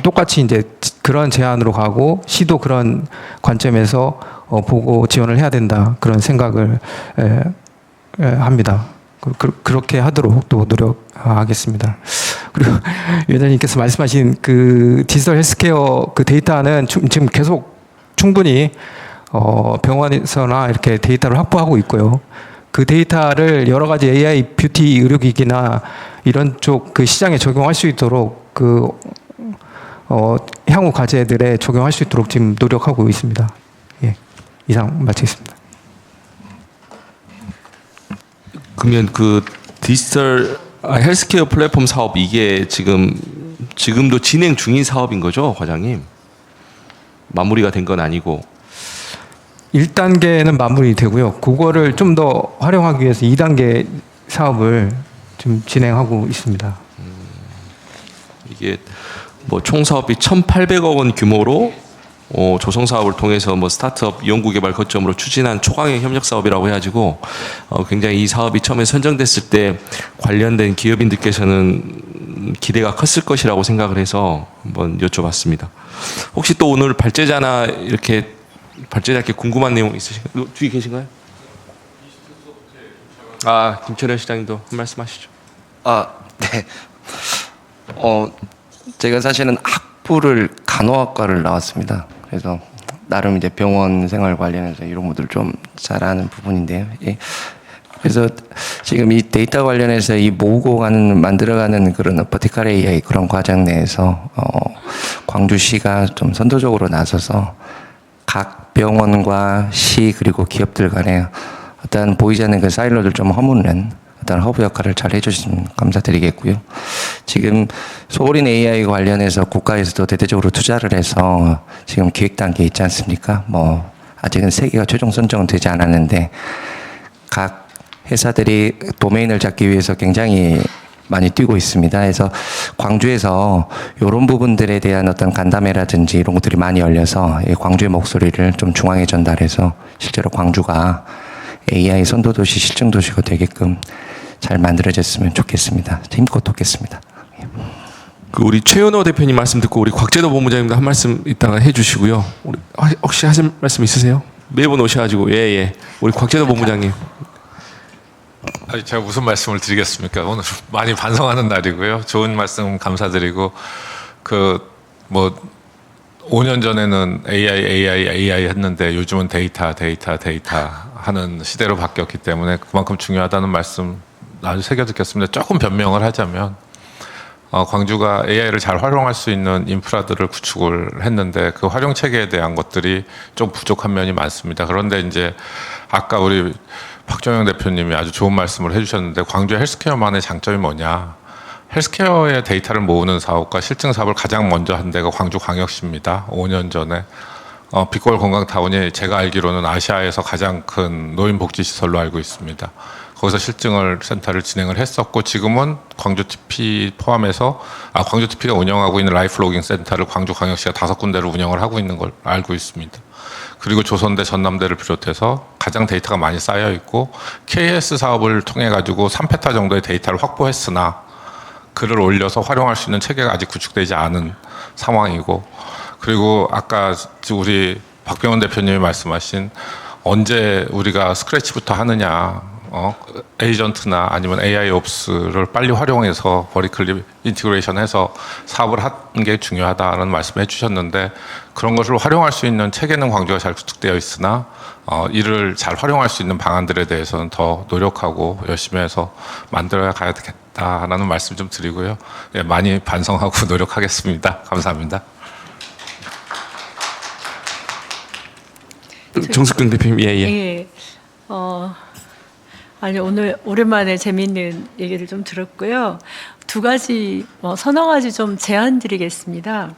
똑같이 이제 그런 제안으로 가고 시도 그런 관점에서 보고 지원을 해야 된다, 그런 생각을 합니다. 그렇게 하도록 또 노력하겠습니다. 그리고 위원장님께서 말씀하신 그 디지털 헬스케어 그 데이터는 지금 계속 충분히 병원에서나 이렇게 데이터를 확보하고 있고요. 그 데이터를 여러 가지 AI 뷰티 의료기기나 이런 쪽 그 시장에 적용할 수 있도록 향후 과제들에 적용할 수 있도록 지금 노력하고 있습니다. 예, 이상 마치겠습니다. 그러면 그 디지털 헬스케어 플랫폼 사업 이게 지금도 진행 중인 사업인 거죠, 과장님? 마무리가 된 건 아니고. 1단계는 마무리되고요. 그거를 좀 더 활용하기 위해서 2단계 사업을 좀 진행하고 있습니다. 이게 뭐 총 사업이 1,800억 원 규모로 조성 사업을 통해서 뭐 스타트업 연구개발 거점으로 추진한 초강형 협력 사업이라고 해가지고 굉장히 이 사업이 처음에 선정됐을 때 관련된 기업인들께서는 기대가 컸을 것이라고 생각을 해서 한번 여쭤봤습니다. 혹시 또 오늘 발제자나 이렇게 발제자께 궁금한 내용 있으신가요? 뒤에 계신가요? 김철현 시장님도 한 말씀 하시죠. 네. 제가 사실은 학부를 간호학과를 나왔습니다. 그래서 나름 이제 병원 생활 관련해서 이런 것들 좀 잘 아는 부분인데요. 예. 그래서 지금 이 데이터 관련해서 이 모으고 만들어가는 그런 버티컬 AI 그런 과정 내에서 광주시가 좀 선도적으로 나서서 각 병원과 시 그리고 기업들 간에 어떤 보이지 않는 그 사일로를 좀 허무는 어떤 허브 역할을 잘 해주시면 감사드리겠고요. 지금 소울인 AI 관련해서 국가에서도 대대적으로 투자를 해서 지금 기획 단계에 있지 않습니까? 뭐 아직은 세계가 최종 선정은 되지 않았는데 각 회사들이 도메인을 잡기 위해서 굉장히 많이 뛰고 있습니다. 그래서 광주에서 이런 부분들에 대한 어떤 간담회라든지 이런 것들이 많이 열려서 광주의 목소리를 좀 중앙에 전달해서 실제로 광주가 AI 선도도시, 실증도시가 되게끔 잘 만들어졌으면 좋겠습니다. 힘껏 돕겠습니다. 그 우리 최은호 대표님 말씀 듣고 우리 곽재도 본부장님도 한 말씀 이따가 해주시고요. 우리 혹시 하실 말씀 있으세요? 매번 오셔가지고 예. 우리 곽재도 본부장님. 제가 무슨 말씀을 드리겠습니까? 오늘 많이 반성하는 날이고요. 좋은 말씀 감사드리고 뭐 5년 전에는 AI 했는데 요즘은 데이터 하는 시대로 바뀌었기 때문에 그만큼 중요하다는 말씀 아주 새겨 듣겠습니다. 조금 변명을 하자면 광주가 AI를 잘 활용할 수 있는 인프라들을 구축을 했는데 그 활용 체계에 대한 것들이 좀 부족한 면이 많습니다. 그런데 이제 아까 우리 박종영 대표님이 아주 좋은 말씀을 해주셨는데 광주 헬스케어만의 장점이 뭐냐? 헬스케어의 데이터를 모으는 사업과 실증 사업을 가장 먼저 한 데가 광주광역시입니다. 5년 전에 빛골 건강타운이 제가 알기로는 아시아에서 가장 큰 노인복지시설로 알고 있습니다. 거기서 실증을 센터를 진행을 했었고 지금은 광주TP 포함해서 광주TP가 운영하고 있는 라이프로깅 센터를 광주광역시가 5군데를 운영을 하고 있는 걸 알고 있습니다. 그리고 조선대, 전남대를 비롯해서 가장 데이터가 많이 쌓여 있고 KS 사업을 통해 가지고 3페타 정도의 데이터를 확보했으나 글을 올려서 활용할 수 있는 체계가 아직 구축되지 않은 상황이고 그리고 아까 우리 박병원 대표님이 말씀하신 언제 우리가 스크래치부터 하느냐 에이전트나 아니면 AIOPS를 빨리 활용해서 버리클리 인티그레이션해서 사업을 하는 게 중요하다는 말씀을 해주셨는데 그런 것을 활용할 수 있는 체계는 광주가 잘 구축되어 있으나 이를 잘 활용할 수 있는 방안들에 대해서는 더 노력하고 열심히 해서 만들어 가야 되겠다라는 말씀 좀 드리고요. 예, 많이 반성하고 노력하겠습니다. 감사합니다. 정숙경 대표님, 예. 아니 오늘 오랜만에 재미있는 얘기를 좀 들었고요. 두 가지 서너 가지 좀 제안 드리겠습니다.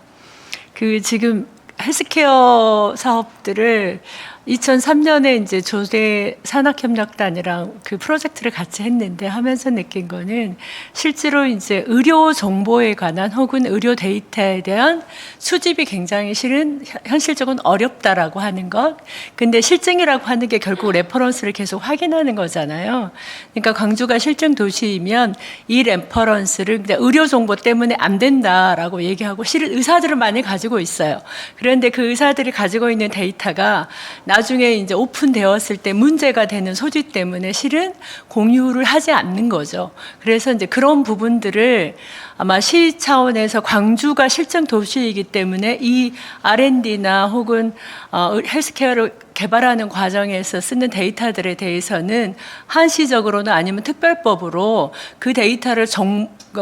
지금 헬스케어 사업들을 2003년에 이제 조대 산학협력단이랑 그 프로젝트를 같이 했는데 하면서 느낀 거는 실제로 이제 의료 정보에 관한 혹은 의료 데이터에 대한 수집이 굉장히 현실적으로 어렵다라고 하는 것. 근데 실증이라고 하는 게 결국 레퍼런스를 계속 확인하는 거잖아요. 그러니까 광주가 실증 도시이면 이 레퍼런스를 그냥 의료 정보 때문에 안 된다라고 얘기하고 실은 의사들은 많이 가지고 있어요. 그런데 그 의사들이 가지고 있는 데이터가 나중에 이제 오픈되었을 때 문제가 되는 소지 때문에 실은 공유를 하지 않는 거죠. 그래서 이제 그런 부분들을 아마 시 차원에서 광주가 실증 도시이기 때문에 이 R&D나 혹은 헬스케어를 개발하는 과정에서 쓰는 데이터들에 대해서는 한시적으로는 아니면 특별법으로 그 데이터를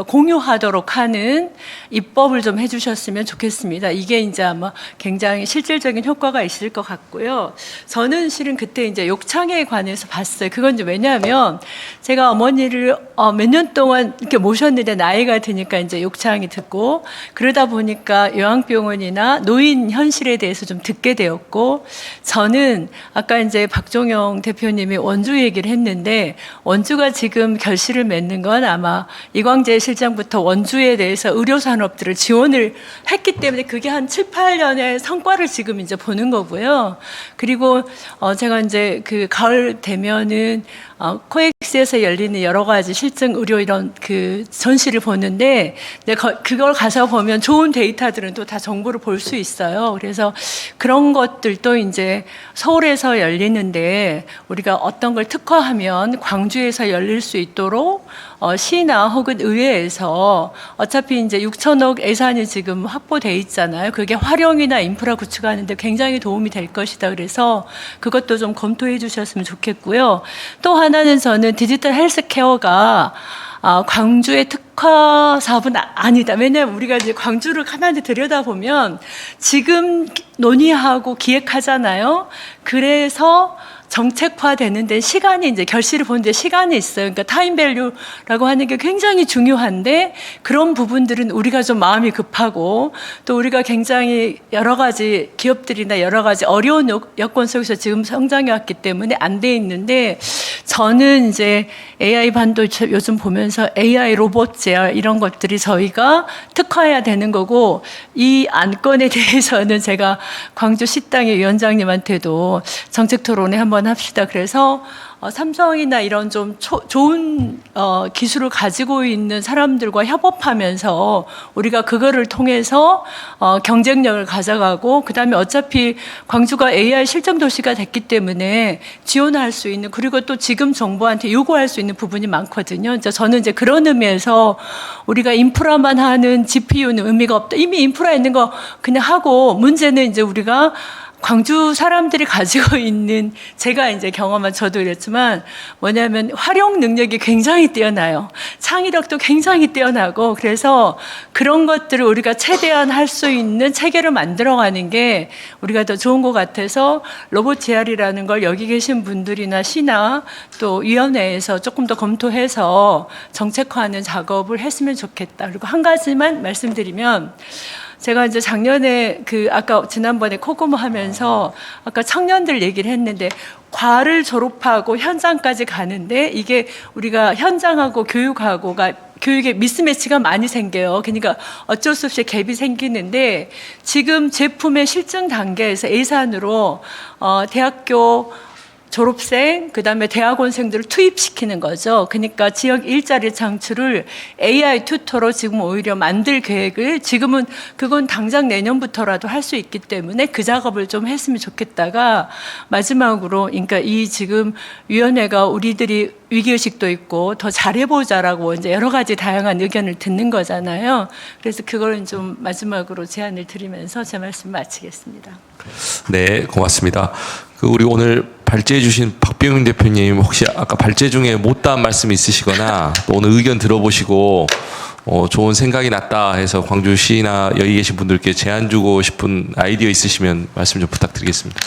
공유하도록 하는 입법을 좀 해주셨으면 좋겠습니다. 이게 이제 아마 굉장히 실질적인 효과가 있을 것 같고요. 저는 실은 그때 이제 욕창에 관해서 봤어요. 그건 이제 왜냐하면 제가 어머니를 몇 년 동안 이렇게 모셨는데 나이가 드니까 이제 욕창이 듣고 그러다 보니까 요양병원이나 노인 현실에 대해서 좀 듣게 되었고 저는 아까 이제 박종영 대표님이 원주 얘기를 했는데 원주가 지금 결실을 맺는 건 아마 이광재 실장부터 원주에 대해서 의료산업들을 지원을 했기 때문에 그게 한 7, 8년의 성과를 지금 이제 보는 거고요. 그리고 제가 이제 그 가을 되면은 코엑스에서 열리는 여러 가지 실증 의료 이런 그 전시를 보는데 그걸 가서 보면 좋은 데이터들은 또 다 정보를 볼 수 있어요. 그래서 그런 것들도 이제 서울에서 열리는데 우리가 어떤 걸 특화하면 광주에서 열릴 수 있도록 시나 혹은 의회에서 어차피 이제 6천억 예산이 지금 확보돼 있잖아요. 그게 활용이나 인프라 구축하는데 굉장히 도움이 될 것이다. 그래서 그것도 좀 검토해 주셨으면 좋겠고요. 또 하나는 저는 디지털 헬스케어가 광주의 특화 사업은 아니다. 왜냐하면 우리가 이제 광주를 가만히 들여다보면 지금 논의하고 기획하잖아요. 그래서 정책화되는데 시간이 이제 결실을 보는데 시간이 있어요. 그러니까 타임밸류라고 하는 게 굉장히 중요한데 그런 부분들은 우리가 좀 마음이 급하고 또 우리가 굉장히 여러 가지 기업들이나 여러 가지 어려운 여건 속에서 지금 성장해 왔기 때문에 안 돼 있는데 저는 이제 AI 반도체 요즘 보면서 AI 로봇 제어 이런 것들이 저희가 특화해야 되는 거고 이 안건에 대해서는 제가 광주 식당의 위원장님한테도 정책 토론회 한번 합시다. 그래서 삼성이나 이런 좀 좋은 기술을 가지고 있는 사람들과 협업하면서 우리가 그거를 통해서 경쟁력을 가져가고 그다음에 어차피 광주가 AI 실증 도시가 됐기 때문에 지원할 수 있는 그리고 또 지금 정부한테 요구할 수 있는 부분이 많거든요. 저는 이제 그런 의미에서 우리가 인프라만 하는 GPU는 의미가 없다. 이미 인프라 있는 거 그냥 하고 문제는 이제 우리가 광주 사람들이 가지고 있는 제가 이제 경험한 저도 그랬지만 뭐냐면 활용 능력이 굉장히 뛰어나요. 창의력도 굉장히 뛰어나고 그래서 그런 것들을 우리가 최대한 할 수 있는 체계를 만들어가는 게 우리가 더 좋은 것 같아서 로봇 제알이라는 걸 여기 계신 분들이나 시나 또 위원회에서 조금 더 검토해서 정책화하는 작업을 했으면 좋겠다. 그리고 한 가지만 말씀드리면 제가 이제 작년에 아까 지난번에 코고모 하면서 아까 청년들 얘기를 했는데 과를 졸업하고 현장까지 가는데 이게 우리가 현장하고 교육하고가 교육에 미스매치가 많이 생겨요. 그러니까 어쩔 수 없이 갭이 생기는데 지금 제품의 실증 단계에서 예산으로 대학교 졸업생, 그다음에 대학원생들을 투입시키는 거죠. 그러니까 지역 일자리 창출을 AI 튜터로 지금 오히려 만들 계획을 지금은 그건 당장 내년부터라도 할 수 있기 때문에 그 작업을 좀 했으면 좋겠다가 마지막으로 그러니까 이 지금 위원회가 우리들이 위기의식도 있고 더 잘해보자라고 이제 여러 가지 다양한 의견을 듣는 거잖아요. 그래서 그걸 좀 마지막으로 제안을 드리면서 제 말씀 마치겠습니다. 네, 고맙습니다. 우리 오늘 발제해 주신 박병윤 대표님 혹시 아까 발제 중에 못다한 말씀 있으시거나 또 오늘 의견 들어보시고 좋은 생각이 났다 해서 광주시나 여기 계신 분들께 제안 주고 싶은 아이디어 있으시면 말씀 좀 부탁드리겠습니다.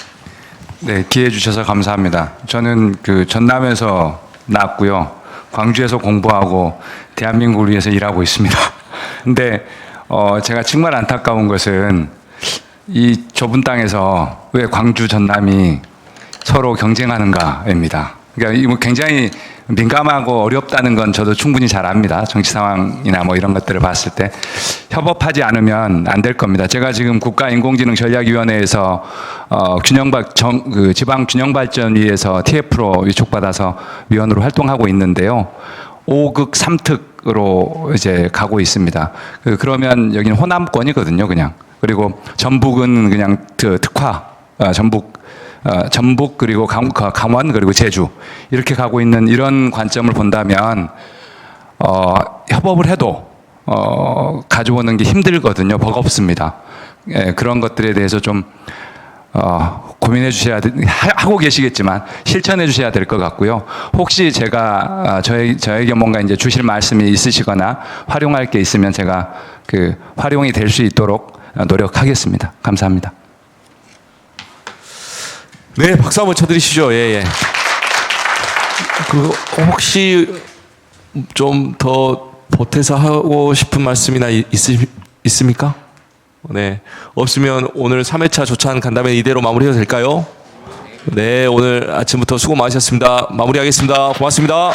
네, 기회 주셔서 감사합니다. 저는 전남에서 나왔고요. 광주에서 공부하고 대한민국을 위해서 일하고 있습니다. 근데 제가 정말 안타까운 것은 이 좁은 땅에서 왜 광주 전남이 서로 경쟁하는가입니다. 그러니까 이거 굉장히 민감하고 어렵다는 건 저도 충분히 잘 압니다. 정치 상황이나 뭐 이런 것들을 봤을 때 협업하지 않으면 안 될 겁니다. 제가 지금 국가인공지능전략위원회에서 지방 균형발전위에서 TF로 위촉받아서 위원으로 활동하고 있는데요. 5극 3특으로 이제 가고 있습니다. 그러면 여기는 호남권이거든요, 그냥. 그리고 전북은 그냥 특화, 전북 그리고 강원 그리고 제주 이렇게 가고 있는 이런 관점을 본다면 협업을 해도 가져오는 게 힘들거든요. 버겁습니다. 예, 그런 것들에 대해서 좀 고민해 주셔야 하고 계시겠지만 실천해 주셔야 될 것 같고요. 혹시 제가 저에게 뭔가 이제 주실 말씀이 있으시거나 활용할 게 있으면 제가 그 활용이 될 수 있도록 노력하겠습니다. 감사합니다. 네, 박수 한번 쳐드리시죠. 예, 예. 그 혹시 좀 더 보태서 하고 싶은 말씀이나 있습니까? 네, 없으면 오늘 3회차 조찬 간담회 이대로 마무리해도 될까요? 네, 오늘 아침부터 수고 많으셨습니다. 마무리하겠습니다. 고맙습니다.